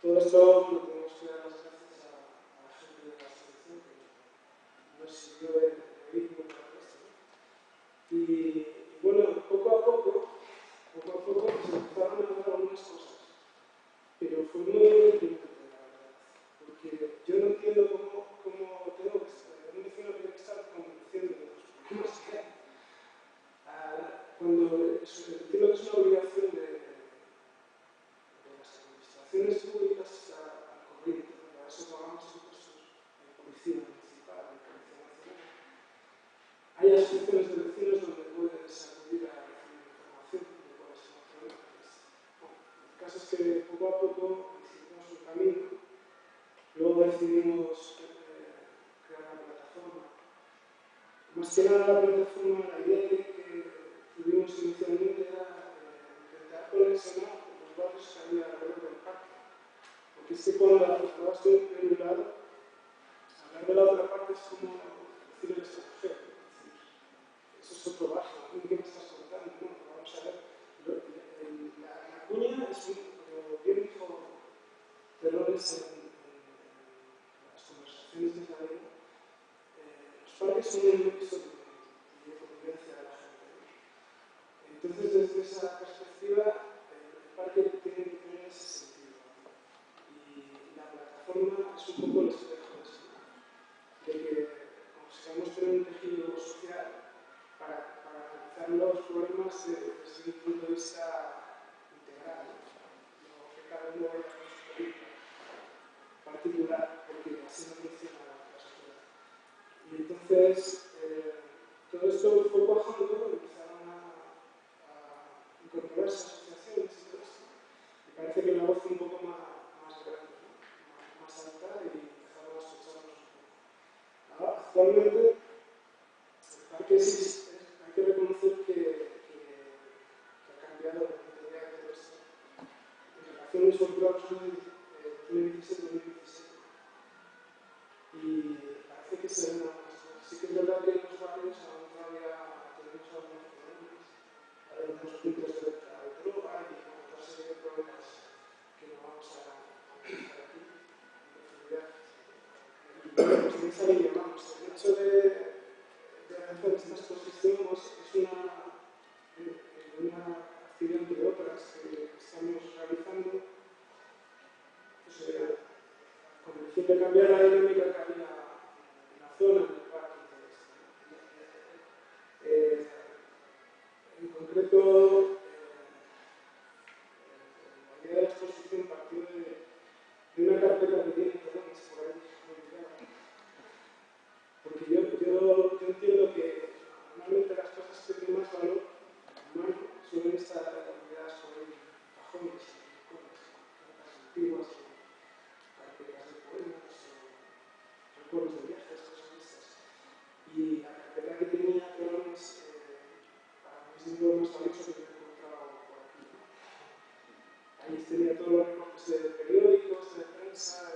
Todo esto lo tenemos que dar las gracias a la gente de la asociación que nos sirvió de ritmo para esto, ¿no? Y bueno, poco a poco se empezaron a dar algunas cosas, pero fue muy deprimente, la verdad, porque yo no entiendo cómo tengo que estar, un vecino tiene que estar convenciendo de los problemas que hay. Cuando entiendo que es una obligación de las administraciones públicas al corriente, para eso pagamos impuestos de policía municipal, de policía nacional. Hay asociaciones de vecinos donde puedes acudir a recibir información de cuáles son los problemas. Bueno, el caso es que poco a poco hicimos un camino, luego decidimos crear una plataforma. Más que nada la plataforma, la idea que tuvimos inicialmente era intentar conexionar los barrios que había alrededor del parque. Porque es que cuando hablas de un lado, hablar de la otra parte es como decir el extranjero. Eso es otro barrio, ¿qué me estás contando? No, vamos a ver. La cuña es como bien dijo Dolores en las conversaciones de la vida. Los parques son un nexo de convivencia de la gente, ¿no? Entonces, desde esa perspectiva, el parque tiene que tener ese sentido. Y la plataforma es un poco el espejo de eso, ¿no? De que consigamos tener un tejido social para analizar los problemas desde un punto de vista integral, ¿no? Que cada uno vaya con su política particular, porque así no funciona la sociedad. Y entonces, todo esto fue cuajando, empezaron a incorporarse asociaciones y todo esto. Y parece que la voz fue un poco más grande, ¿no? más alta, y empezaron a escucharnos un poco. Ahora, actualmente, el parque existe, hay que reconocer que ha cambiado la mentalidad de todo esto. En relaciones culturales de 2017-2017. Y parece que se ven algunas cosas. Sí que es verdad que en los barrios aún todavía tenemos algunos problemas. Hay algunos puntos de venta de droga y otra serie de problemas que no vamos a analizar aquí en profundidad. Y bueno, pues en esa línea vamos. El hecho de realizar esta exposición es una acción de otras que estamos realizando, pues, con el fin de cambiar la dinámica que había en la zona, en el parque y todo esto. En concreto, la idea de la exposición partió de una carpeta que tiene Torrens por ahí olvidada. Porque yo entiendo que normalmente las cosas que tienen más valor humano suelen estar olvidadas por ahí. ahí tenía todos los recortes de periódicos, de prensa,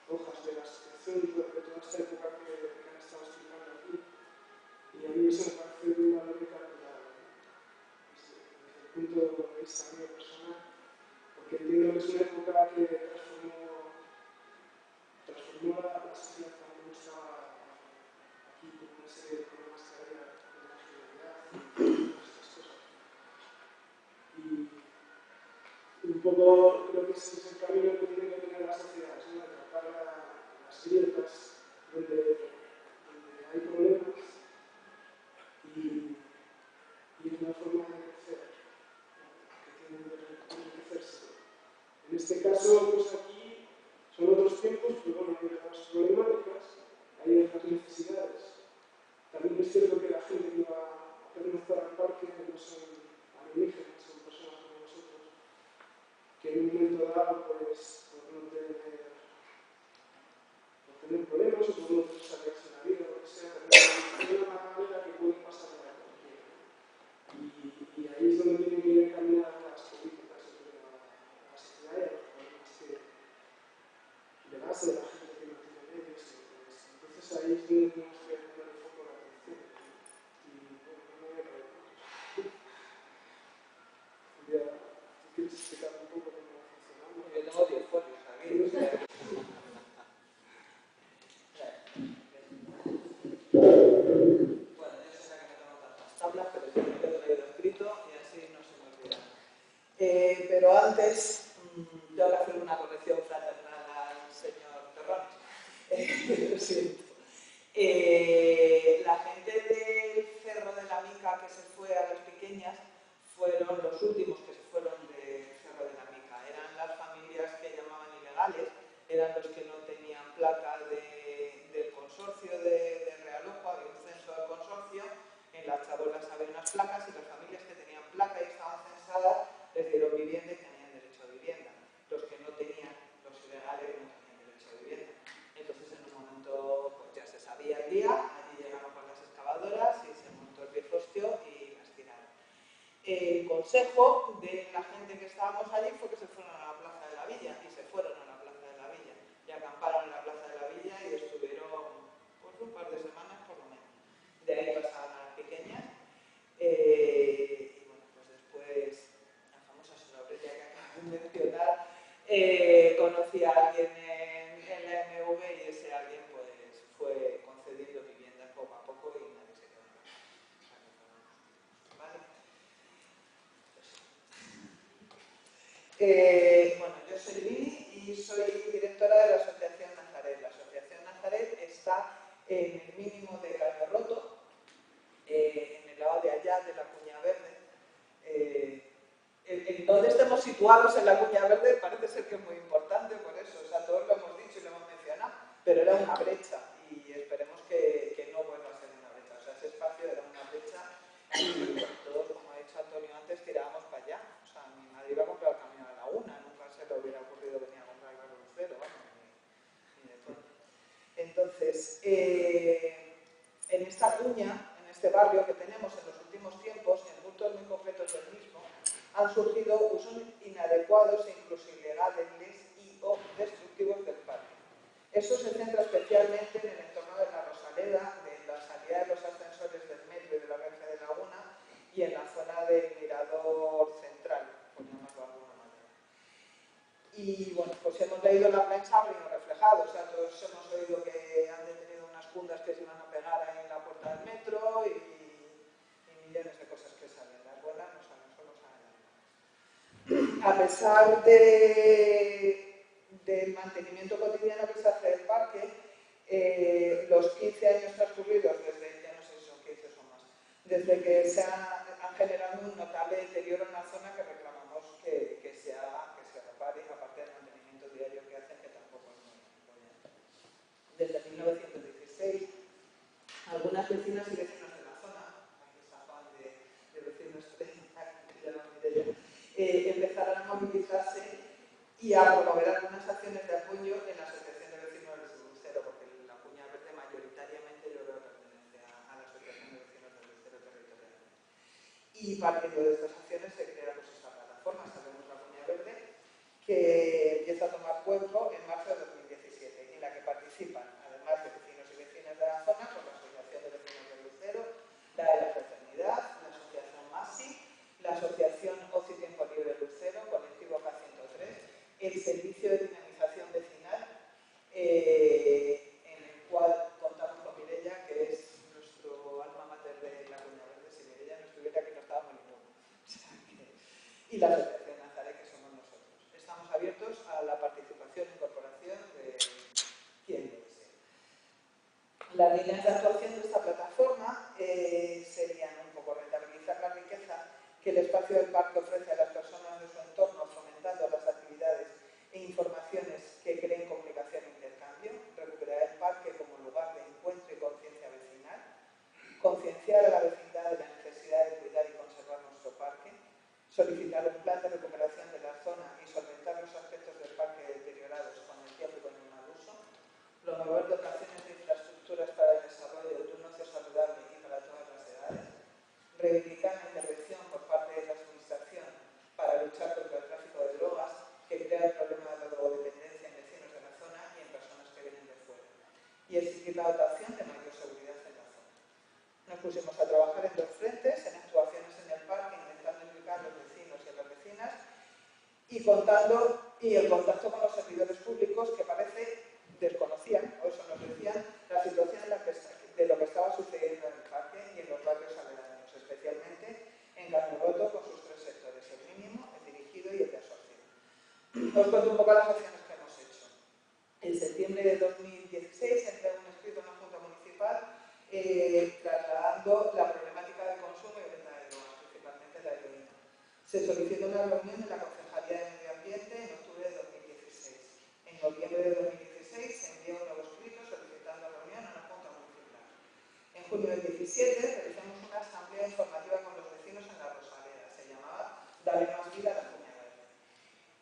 hojas de la asociación, de toda esta época que han estado explicando aquí. Y a mí eso me parece una lógica desde el punto de vista mío personal, porque entiendo que es una época que transformó la sociedad también estaba aquí con una serie de problemas que había de la sociedad y todas estas cosas. Y un poco creo que ese es el camino que tienen que tener las sociedades, ¿no? De tapar las grietas donde hay problemas y es una forma de crecer, que tienen que enriquecerse. En este caso, pues aquí son otros tiempos, pero bueno, hay otras problemáticas, hay otras necesidades. También es cierto que la gente que va a pernoctar al parque no son alienígenas, son personas como nosotros, que en un momento dado, pues, por no tener problemas o por no desarrollarse en la vida o lo que sea, pero una manera que puede pasar a cualquiera. Y ahí es donde tienen que ir encaminadas las políticas sobre la sociedad y a los problemas de base de la gente que no tiene medios y todo eso. Entonces ahí es donde tenemos que poner el foco de la atención. Y bueno, no me voy a caer mucho. ¿Quieres explicar un poco cómo funcionamos?
Yo tengo 10 folios aquí. Bueno, yo sé que no tengo tantas tablas, pero sí que lo he traído escrito y así no se me olvida. Pero antes, tengo que hacer una corrección fraternal al señor Terrones. Lo siento. La gente del Cerro de la Mica que se fue a las Pequeñas fueron los últimos que se fueron del Cerro de la Mica. Eran las familias que llamaban ilegales, eran los que no tenían placa del consorcio de Realojo, había un censo del consorcio, en las chabolas había unas placas y las familias que tenían placa y estaban censadas les dieron vivienda y tenían derecho a vivienda. Los que no tenían, los ilegales, no tenían derecho a vivienda. Entonces en un momento pues ya se sabía el día, allí llegaron con las excavadoras y se montó el piefostio y las tiraron. El consejo de la gente que estábamos allí fue que se fueron a la Plaza de la Villa y se fueron a la Plaza de la Villa y acamparon en la Plaza de la Villa y estuvieron pues, un par de semanas por lo menos. De ahí pasaban a las Pequeñas y bueno, pues después la famosa Solabrella que acabo de mencionar, conocí a alguien en la MV y ese alguien pues fue concediendo viviendas poco a poco y nadie se quedó en casa. ¿Vale? Bueno, yo soy Lili y soy directora de la Asociación Nazaret. La Asociación Nazaret está en el mínimo de Caño Roto, en el lado de allá de la Cuña Verde. En donde estemos situados en la Cuña Verde parece ser que es muy importante por eso, o sea, todos lo hemos dicho y lo hemos mencionado, pero era una brecha y esperemos que no vuelva a ser una brecha, o sea, ese espacio era una brecha y todos, como ha dicho Antonio antes, tirábamos para allá, o sea, mi madre iba a comprar el camino a la una, nunca se le hubiera ocurrido venir a comprar el Lucero, vamos, ni de todo. Entonces, en esta cuña, en este barrio que tenemos en los últimos tiempos, en puntos muy concretos del mismo, han surgido usos inadecuados e incluso ilegales y o destructivos del parque. Eso se centra especialmente en el entorno de la Rosaleda, de la salida de los ascensores del metro y de la Verja de Laguna y en la zona del mirador central, por llamarlo de alguna manera. Y bueno, pues hemos leído la prensa, ha venido reflejado, o sea, todos hemos oído que han detenido unas cundas que se iban a pegar ahí en la puerta del metro y millones de cosas que salen, las buenas no salen, solo salen las malas. A pesar del mantenimiento cotidiano que se hace del parque, los 15 años transcurridos desde, ya no sé si son 15 o más, desde que se han generado un notable deterioro en la zona que reclamamos que se repare, aparte del mantenimiento diario que hacen, que tampoco es muy bueno. Desde 1916, algunas vecinas y vecinos de la zona, aquí está Juan de vecinos empezaron a movilizarse y a promover algunas acciones de apoyo en la Asociación de Vecinos del Lucero, porque la Cuña Verde mayoritariamente yo creo que pertenece a la Asociación de Vecinos del Lucero territorialmente. Y partiendo de estas acciones se crea pues, esta plataforma, sabemos la que empieza a tomar cuerpo en marzo de 2017, en la que participan, además de vecinos y vecinas de la zona, por la Asociación de Vecinos de Lucero, la de la Fraternidad, la Asociación MASI, la Asociación Ocio y Tiempo Libre Lucero, Colectivo K103, el Servicio de Dinamización Vecinal, en el cual contamos con Mireia, que es nuestro alma mater de la Cuña Verde. Si Mireia no estuviera aquí no estábamos ninguno. Y la Asociación Nazaret, que somos nosotros. Estamos abiertos a la participación e incorporación de quien lo desee. Las líneas de actuación de esta plataforma serían un poco rentabilizar la riqueza que el espacio del parque ofrece a las personas de su entorno, fomentando las actividades e informaciones que creen comunicación e intercambio, recuperar el parque como lugar de encuentro y conciencia vecinal, concienciar a la vecindad de la necesidad de cuidar y conservar nuestro parque, solicitar un plan de recuperación de la zona y solventar los aspectos del parque deteriorados con el tiempo y con el mal uso, promover dotaciones de infraestructuras para el desarrollo de un ocio saludable y para todas las edades, reivindicar la intervención por parte de la Administración para luchar contra el tráfico de drogas que crea el problema de la drogodependencia en vecinos de la zona y en personas que vienen de fuera, y exigir la dotación de mayor seguridad en la zona. Nos pusimos a trabajar en dos frentes, en actuaciones en el parque, intentando implicar a los vecinos y a las vecinas, y el contacto con los servidores públicos, que parece desconocían, o eso nos decían, la situación de lo que estaba sucediendo en el parque y en los barrios aledaños, especialmente en Carnoroto, con sus tres sectores, el mínimo, el dirigido y el de absorción. Os cuento un poco las acciones que hemos hecho. En septiembre de 2016 entré un escrito en la Junta Municipal trasladando la problemática del consumo y venta de drogas, principalmente la heroína. Se solicitó una reunión en la Concejalía de Medio Ambiente en octubre de 2016. En noviembre de 2016 se envió un nuevo escrito solicitando reunión en la Junta Municipal. En junio del 17 realizamos una asamblea informativa con los vecinos en la Rosaleda. Se llamaba Dale más vida a la Cuña Verde.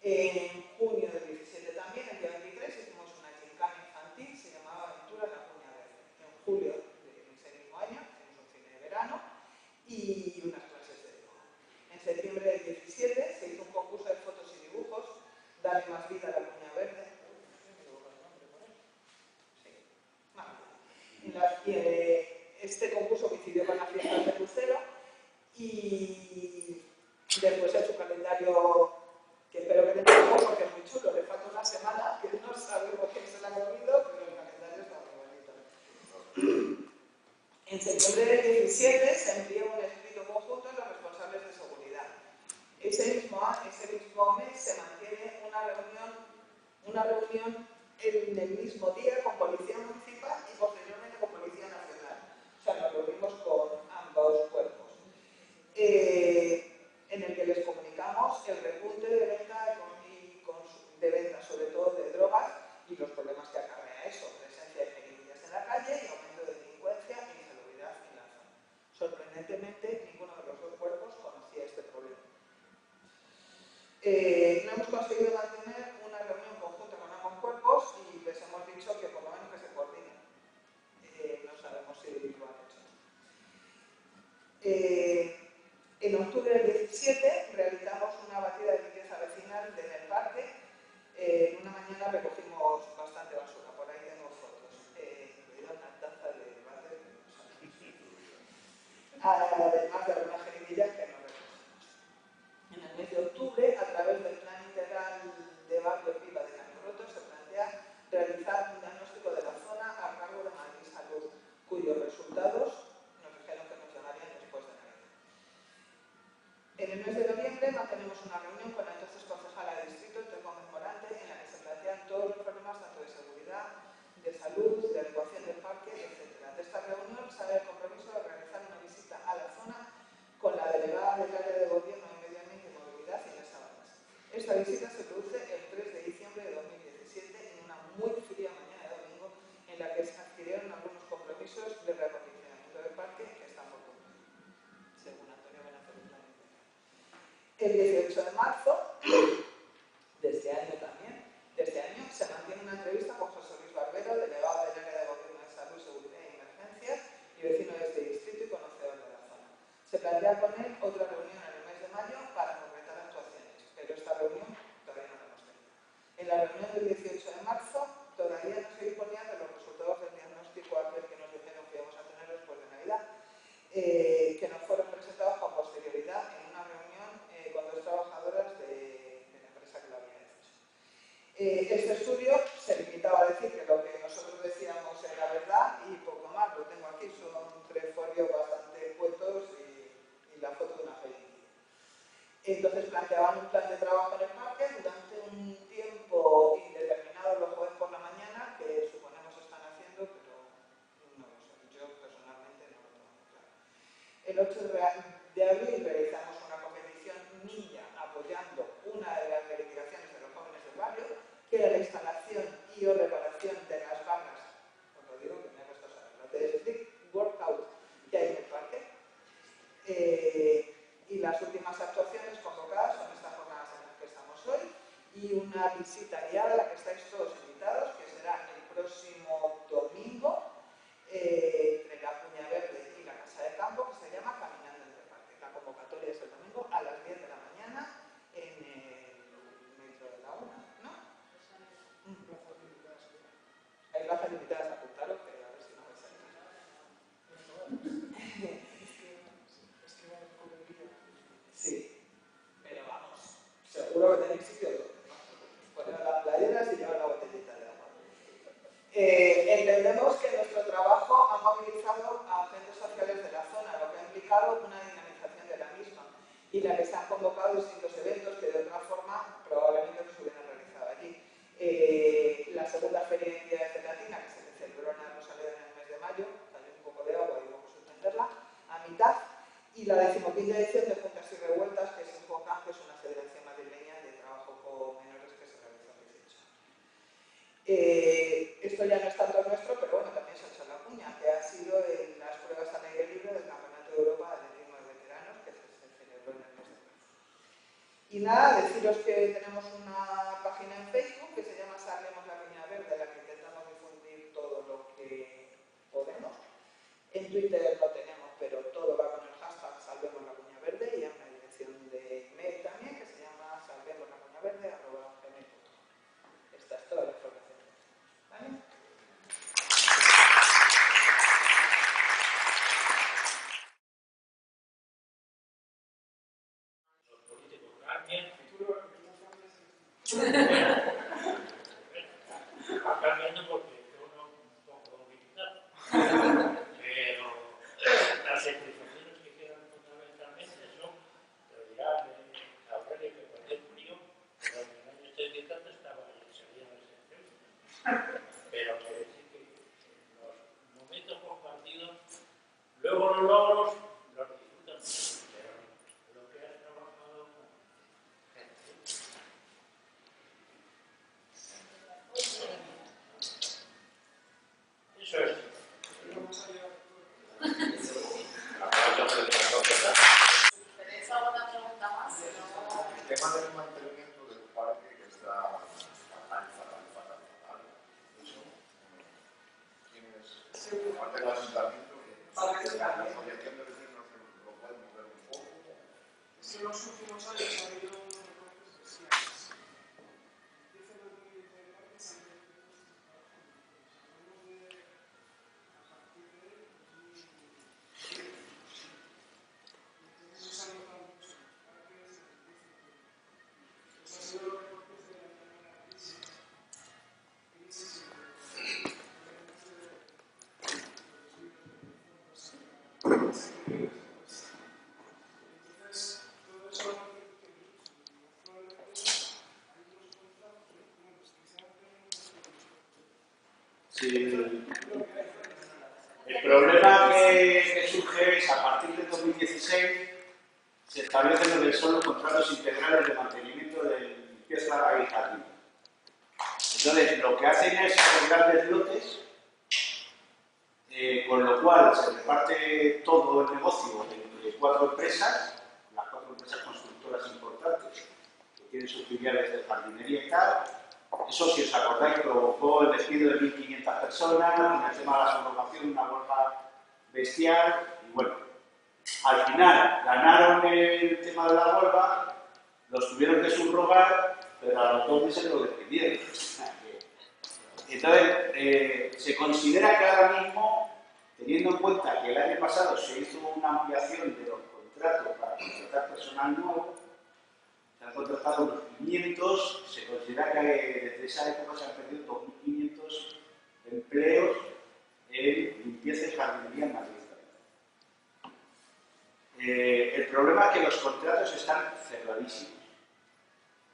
En junio del 17 también, el día 23, hicimos una gincana infantil, se llamaba Aventura en la Cuña Verde. En julio de ese mismo año hicimos un cine de verano y unas clases de yoga. En septiembre del 17 se hizo un concurso de fotos y dibujos, Dale más vida a la Cuña Verde. Este concurso coincidió con las fiestas de Lucero y después es su calendario, que espero que tengamos porque es muy chulo, le falta una semana, que no sabemos quién se la ha comido, pero el calendario está muy bonito. En septiembre del 17 se envió un escrito conjunto a los responsables de seguridad. Ese mismo mes se mantiene una reunión en el mismo día con Policía Municipal y posteriormente con Policía Nacional. O sea, nos reunimos con ambos cuerpos. En el que les comunicamos el repunte de venta, sobre todo de drogas, y los problemas que acarrea eso, presencia de pequeñillas en la calle y aumento de delincuencia e insalubridad en la zona. Sorprendentemente, ninguno de los dos cuerpos conocía este problema. No hemos conseguido mantener una reunión conjunta con ambos cuerpos y les hemos dicho que por lo menos que se coordinen. No sabemos si lo han hecho. En octubre del 17 realizamos una batida de limpieza vecinal en el parque. En una mañana recogimos bastante basura, por ahí tengo fotos, incluida una taza de váter, además de algunas jeringuillas que no recogimos. En el mes de octubre, a través del Plan Integral de Barrio Pipa de Carnoroto, se plantea realizar un diagnóstico de la zona a cargo de Madrid Salud, cuyos resultados nos dijeron que nos llegarían después de Navidad. En el mes de noviembre mantenemos una reunión con la entonces concejala de distrito interconmemorante en la que se plantean todos los problemas tanto de seguridad, de salud, de adecuación del parque, etc. De esta reunión sale el compromiso de realizar una visita a la zona con la delegada del área de Gobierno de Medio Ambiente y Movilidad, Inés Sabanas. Esta visita se produce el 3 de diciembre de 2017 en una muy fría mañana de domingo en la que se adquirieron algunos compromisos de reacondicionamiento del parque que están por cumplir, según Antonio Benacer. El 18 de marzo de este año se mantiene una entrevista con José Luis Barbero, delegado del área de Gobierno de Salud, Seguridad y Emergencias y vecino de este distrito y conocedor de la zona. Se plantea con él otra reunión en el mes de mayo para concretar actuaciones, pero esta reunión todavía no la hemos tenido. Este estudio se limitaba a decir que lo que nosotros decíamos era verdad y poco más. Lo tengo aquí, son 3 folios bastante cuentos y la foto de una película. Entonces planteaban un plan de trabajo en el parque durante un tiempo indeterminado los jueves por la mañana, que suponemos están haciendo, pero no lo sé. Yo personalmente no lo tengo claro. El 8 de abril realizamos una competición niña apoyando una de las reivindicaciones de los jóvenes del barrio, que era la instalación y o reparación de las barras, os lo digo que me ha costado saberlo, de street workout que hay en el parque. Y las últimas actuaciones convocadas son estas jornadas en las que estamos hoy y una visita guiada a la que estáis todos invitados, que será el próximo domingo entre la Cuña Verde y la Casa de Campo, que se llama Caminando entre Parques. La convocatoria es el domingo a las 10 de la mañana en el metro de la UNA, ¿no? Hay plazas limitadas, apuntaros, que a ver si no me sale. Sí, pero vamos, seguro que tenéis sitio donde, ¿no? Poner las playeras y llevar la botellita de agua. Entendemos que nuestro trabajo ha movilizado a agentes sociales de la zona, lo que ha implicado una dinamización de la misma y la que se han convocado distintos eventos que de otra forma probablemente no se hubieran realizado allí. La segunda feria de entidades de Latina, que se celebró en la Rosaleda en el mes de mayo, cayó un poco de agua y hubo que suspenderla a mitad, y la 15ª edición de Juntas y Revueltas, que es Infocam, que es una federación madrileña de trabajo con menores que se realizó en 18 años. Esto ya no es tanto nuestro, pero bueno, también se ha hecho en la Cuña, que ha sido en las pruebas al aire libre del Campeonato de Europa de Atletismo de Veteranos, que se celebró en el mes de marzo. Y nada, deciros que tenemos una página en Facebook que se llama Salvemos la Cuña Verde, en la que intentamos difundir todo lo que podemos. En Twitter lo tenemos, pero todo va con el hashtag Salvemos la Cuña Verde, y hay una dirección de email también que se llama salvemoslacuñaverde@gmail.com. Esta es toda la información. ¿Vale?
Los políticos cambian. Va cambiando porque uno un poco movilizado. Pero las explicaciones que quedan fundamentalmente son reales, Aurelio, que cualquier frío, pero en el año 70 estaba ahí, salían las excepciones. Pero quiere decir que los momentos compartidos, luego los logros los disfrutan mucho, pero lo que has trabajado con gente. Eso es.
¿Tenéis alguna pregunta más?
El tema del mantenimiento del parque que está fatal. Eso, ¿quién es? Aparte del ayuntamiento, la asociación de vecinos lo puede mover un poco.
En los últimos años ha habido unos recortes especiales. Empieza el 2020 del parque, se han recortado hablamos de a partir de 2010. Entonces se han notado mucho. El parque desde el principio. Entonces han sido los recortes de la primera crisis. En ese sentido.
Sí, el problema que surge es a partir del 2016 se establecen lo que son los contratos integrales de mantenimiento de limpieza y jardín. Entonces, lo que hacen es hacer grandes lotes, con lo cual se reparte todo el negocio entre 4 empresas, las 4 empresas constructoras importantes que tienen sus filiales de jardinería y tal. Eso, si os acordáis, provocó el despido de 1.500 personas, en el tema de la subrogación, una huelga bestial, y bueno, al final ganaron el tema de la huelga, los tuvieron que subrogar, pero a los 2 meses lo despidieron. Entonces, se considera que ahora mismo, teniendo en cuenta que el año pasado se hizo una ampliación de los contratos para contratar personal nuevo, Se han contratado unos 500, se considera que desde esa época se han perdido 2.500 empleos en limpieza y jardinería en Madrid. El problema es que los contratos están cerradísimos.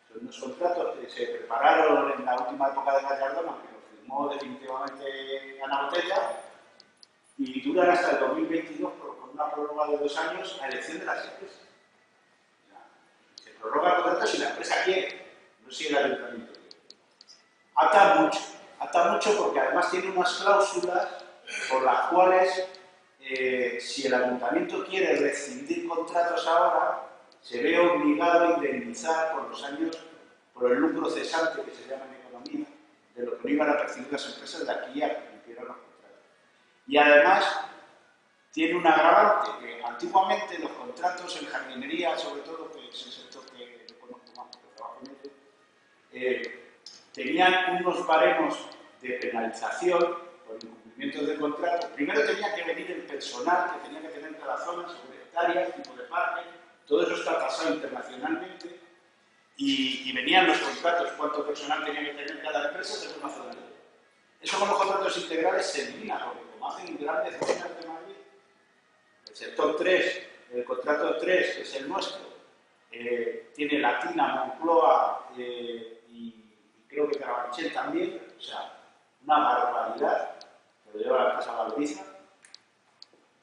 Son unos contratos que se prepararon en la última época de Gallardón, que lo firmó definitivamente Ana Botella, y duran hasta el 2022 con una prórroga de 2 años a elección de las empresas. O sea, se prorroga el contrato si la empresa quiere, no si el ayuntamiento quiere. Ata mucho porque además tiene unas cláusulas por las cuales si el ayuntamiento quiere rescindir contratos ahora, se ve obligado a indemnizar por los años, por el lucro cesante, que se llama en economía, de lo que no iban a percibir las empresas de aquí a que cumplieran los contratos. Y además tiene un agravante, que antiguamente los contratos en jardinería, sobre todo, que es el sector que yo conozco más porque trabajo en ello, tenían unos baremos de penalización por incumplimientos de contrato. Primero tenía que venir el personal que tenía que tener cada zona, sobre hectáreas, tipo de parque, todo eso está tasado internacionalmente, y venían los contratos, cuánto personal tenía que tener cada empresa según la zona. Eso con los contratos integrales se elimina, porque como hacen grandes zonas de Madrid, el sector 3, el contrato 3, que es el nuestro, tiene Latina, Moncloa y creo que Carabanchel también, o sea, una barbaridad, que lo lleva la empresa Valoriza.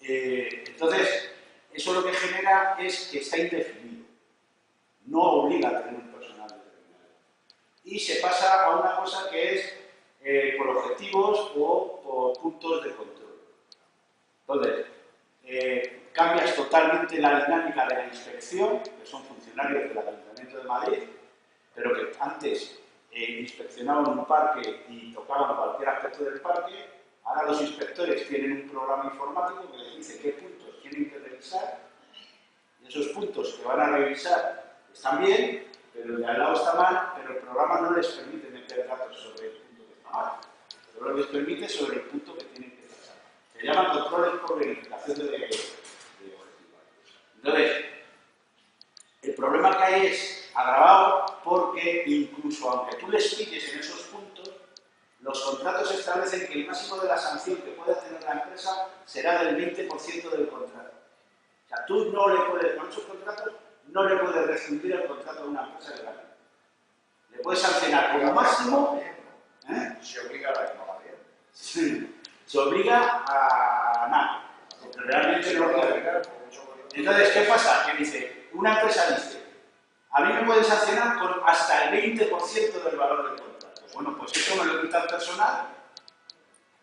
Entonces, eso lo que genera es que está indefinido, no obliga a tener un personal determinado. Y se pasa a una cosa que es por objetivos o por puntos de control. Entonces, cambias totalmente la dinámica de la inspección, que son funcionarios del Ayuntamiento de Madrid, pero que antes inspeccionaban un parque y tocaban cualquier aspecto del parque. Ahora los inspectores tienen un programa informático que les dice qué puntos tienen que revisar, y esos puntos que van a revisar están bien, pero el de al lado está mal, pero el programa no les permite meter datos sobre el punto que está mal, solo les permite sobre el punto que tienen que pasar. Se llaman controles por verificación de objetivos. Entonces, el problema que hay es agravado porque incluso aunque tú les pilles en esos puntos, los contratos establecen que el máximo de la sanción que pueda tener la empresa será del 20% del contrato. O sea, tú no le puedes, con esos contratos, no le puedes rescindir el contrato de una empresa legal. Le puedes sancionar como máximo.
Se obliga a la economía.
Sí, se obliga a nada. Porque realmente no lo puede. Entonces, ¿qué pasa? Que dice, una empresa dice, a mí me pueden sancionar con hasta el 20% del valor del contrato. Bueno, pues eso me lo quita el personal,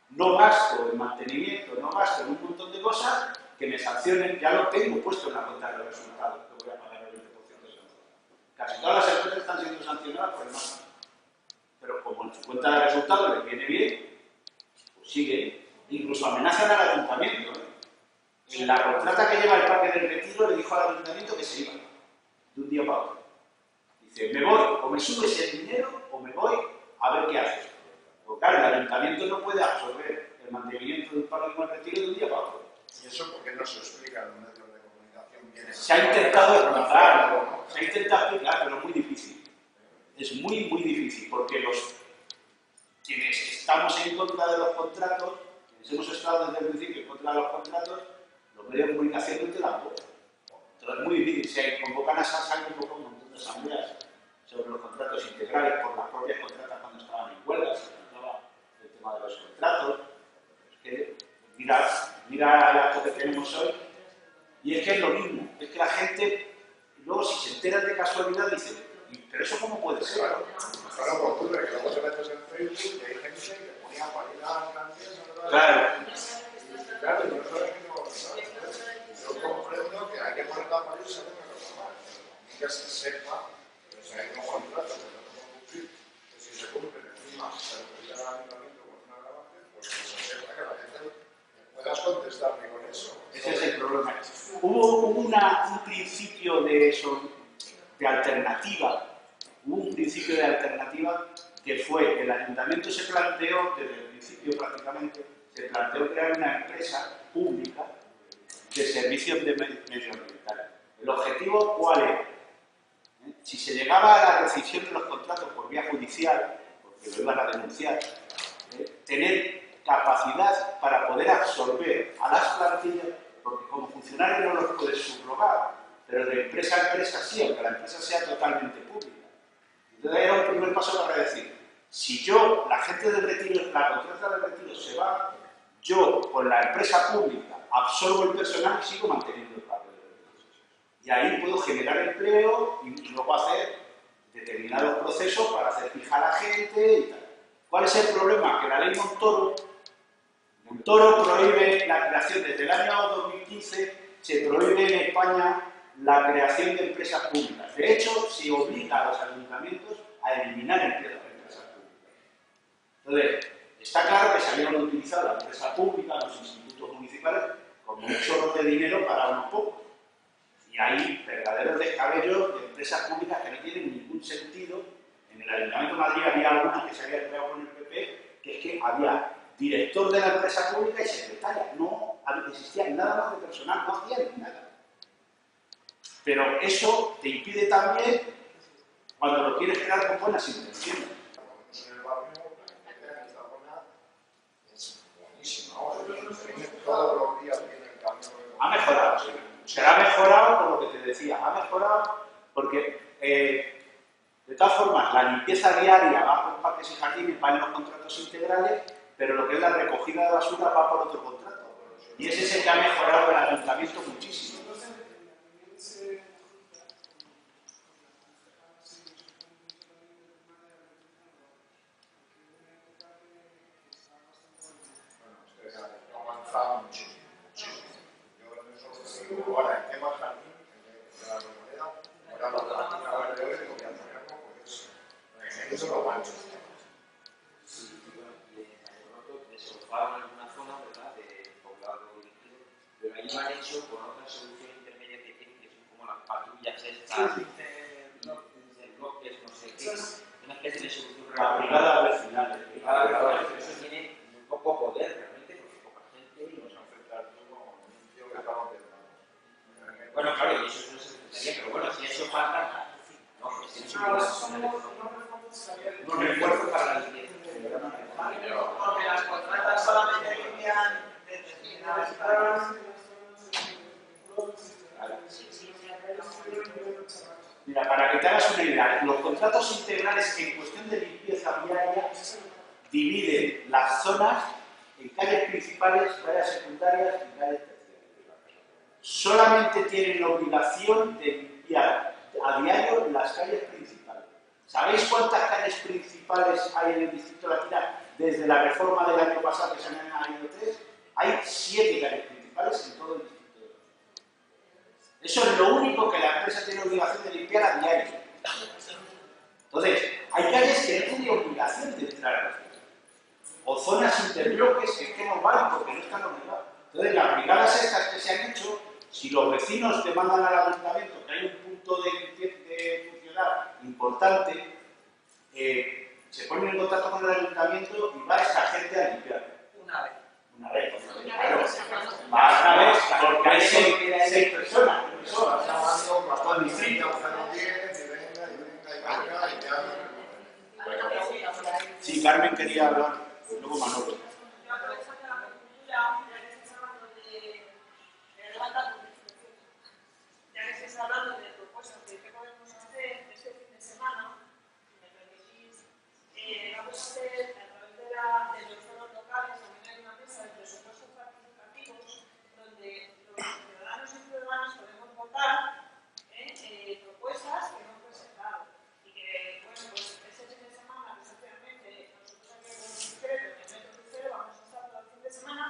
no gasto en mantenimiento, no gasto en un montón de cosas, que me sancionen, ya lo tengo puesto en la cuenta de resultados, que voy a pagar el 20% de sanción. Casi todas las empresas están siendo sancionadas por el máximo. Pero como en su cuenta de resultados les viene bien, pues sigue. Incluso amenazan al ayuntamiento. En la contrata que lleva el Parque del Retiro le dijo al ayuntamiento que se iba, de un día para otro. Dice, me voy, o me subes el dinero, o me voy a ver qué haces. Porque claro, el ayuntamiento no puede absorber el mantenimiento de un Parque del Retiro de un día para otro.
¿Y eso por qué no se explica en los medios de comunicación bien?
Se ha intentado explicar, se ha intentado explicar, pero es muy difícil. Es muy, muy difícil, porque quienes estamos en contra de los contratos, quienes hemos estado desde el principio en contra de los contratos, los medios de comunicación no te dan voz. Entonces es muy difícil. Se convocan han convocado un montón de asambleas sobre los contratos integrales por las propias contratas cuando estaban en huelga, se trataba el tema de los contratos. Es que mira el acto que tenemos hoy, y es que es lo mismo. Es que la gente, luego si se enteran de casualidad, dice, ¿pero eso cómo puede ser?
Claro, ocurre que luego te metes en Facebook y hay gente que ponía para ir a las canciones.
Claro.
Claro, yo no sé qué yo comprendo que hay que poner la pared y se debe reclamar. Que se sepa, que si hay un contrato que no se puede cumplir, que si se cumple encima se refería al ayuntamiento con una agravante, pues que se sepa que la gente puedas contestarme con eso.
Ese es el problema. Hubo un principio de alternativa, que fue, el ayuntamiento se planteó, desde el principio prácticamente, se planteó crear una empresa pública de servicios medioambientales. ¿El objetivo cuál era? Si se llegaba a la rescisión de los contratos por vía judicial, porque lo iban a denunciar, tener capacidad para poder absorber a las plantillas, porque como funcionario no los puedes subrogar, pero de empresa a empresa sí, aunque la empresa sea totalmente pública. Entonces era un primer paso para decir, si yo, la gente del retiro, la contrata del retiro se va, yo con la empresa pública absorbo el personal y sigo manteniendo el pago de recursos. Y ahí puedo generar empleo y luego hacer determinados procesos para hacer fijar a la gente y tal. ¿Cuál es el problema? Que la ley Montoro prohíbe la creación, desde el año 2015 se prohíbe en España la creación de empresas públicas. De hecho, se obliga a los ayuntamientos a eliminar empresas públicas. Entonces, está claro que se habían utilizado la empresa pública, los institutos municipales, como un chorro de dinero para unos pocos. Y hay verdaderos descabellos de empresas públicas que no tienen ningún sentido. En el Ayuntamiento de Madrid había algunas que se habían creado con el PP, que es que había director de la empresa pública y secretaria. No existía nada más de personal, no hacían nada. Pero eso te impide también, cuando lo quieres crear con buenas intenciones.
En el barrio, la idea en esta zona es buenísima. Todos los días viene el camión.
Ha mejorado, sí. Será mejorado por lo que te decía. Ha mejorado porque, de todas formas, la limpieza diaria va por parques y jardines, va en los contratos integrales, pero lo que es la recogida de basura va por otro contrato. Y ese es el que ha mejorado el ayuntamiento muchísimo.
Muchísimo. Yo en eso digo, ahora el tema jardín, de la moneda, ahora la página web de hoy, lo voy a tenerlo, pues eso lo mancho.
Sí, bueno, y en Ayuntamiento desocuparon alguna zona, ¿verdad?, de poblado líquido, pero ahí lo han hecho con otra solución intermedia que tienen, que son como las patrullas estas, interbloques, no sé qué, una especie de solución
La brigada vecinal.
eso tiene muy poco poder realmente, porque poca gente y no se enfrentar bueno, claro, y eso no se enfrentaría, pero bueno, si eso falta, no, pues tiene un refuerzo para la limpieza.
Porque las contratas solamente limpian determinadas áreas.
Mira, para que te hagas una idea, los contratos integrales en cuestión de limpieza viaria dividen las zonas en calles principales, calles secundarias y calles terciarias. Solamente tienen la obligación de limpiar a diario las calles principales. ¿Sabéis cuántas calles principales hay en el distrito de La Tira desde la reforma del año pasado, que se han añadido 3? Hay 7 calles principales en todo el distrito. Eso es lo único que la empresa tiene obligación de limpiar a diario. Entonces, hay calles que no tienen obligación de entrar. O zonas interbloques que no van porque no están obligados. Entonces, las brigadas estas que se han hecho, si los vecinos demandan al ayuntamiento que hay un punto de funcionar importante, se ponen en contacto con el ayuntamiento y va esta gente a limpiar.
Una vez.
Una vez. Claro. Va una vez, porque hay 6 personas. Sí, Carmen quería hablar, luego Manolo.
Yo aprovecho que la cultura, ya que estás hablando de levantar ya que estás hablando de propuestas de qué podemos hacer este fin de semana, si me permitís, vamos a hacer a través de los foros locales, también hay una mesa de presupuestos participativos donde los ciudadanos y ciudadanas podemos votar propuestas que hemos presentado y que, bueno, pues ese fin de semana, especialmente nosotros aquí en el Crucero, en el Metro Crucero, vamos a estar todo el fin de semana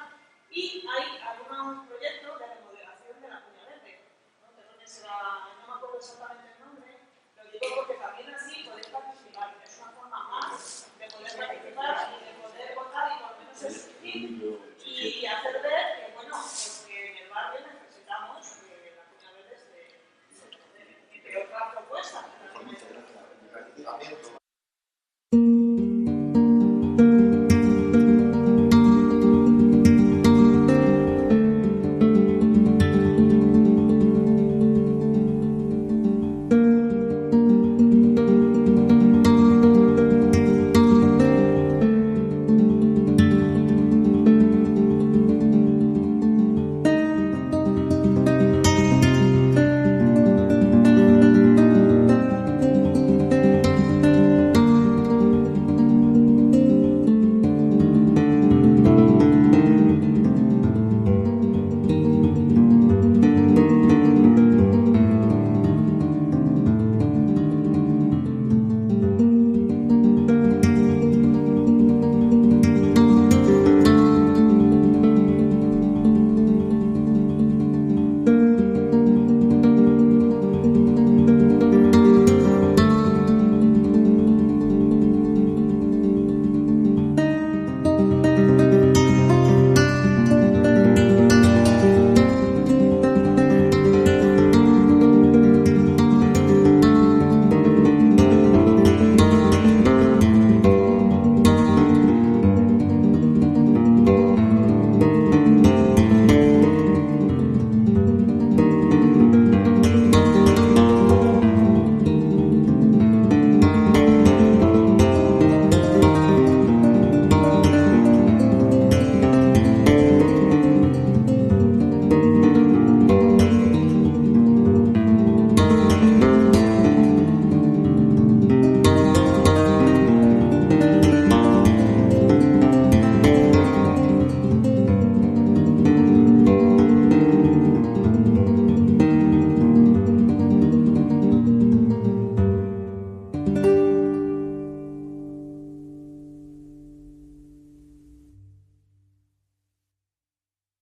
y hay algunos proyectos de remodelación de la Cuña Verde. ¿No? Creo que será, no me acuerdo exactamente el nombre, lo digo porque también así podéis participar, que es una forma más de poder participar y de poder votar y por lo menos escribir y hacer ver que, bueno, pues que en el barrio necesitamos que la Cuña Verde entre otras propuestas.
El ayuntamiento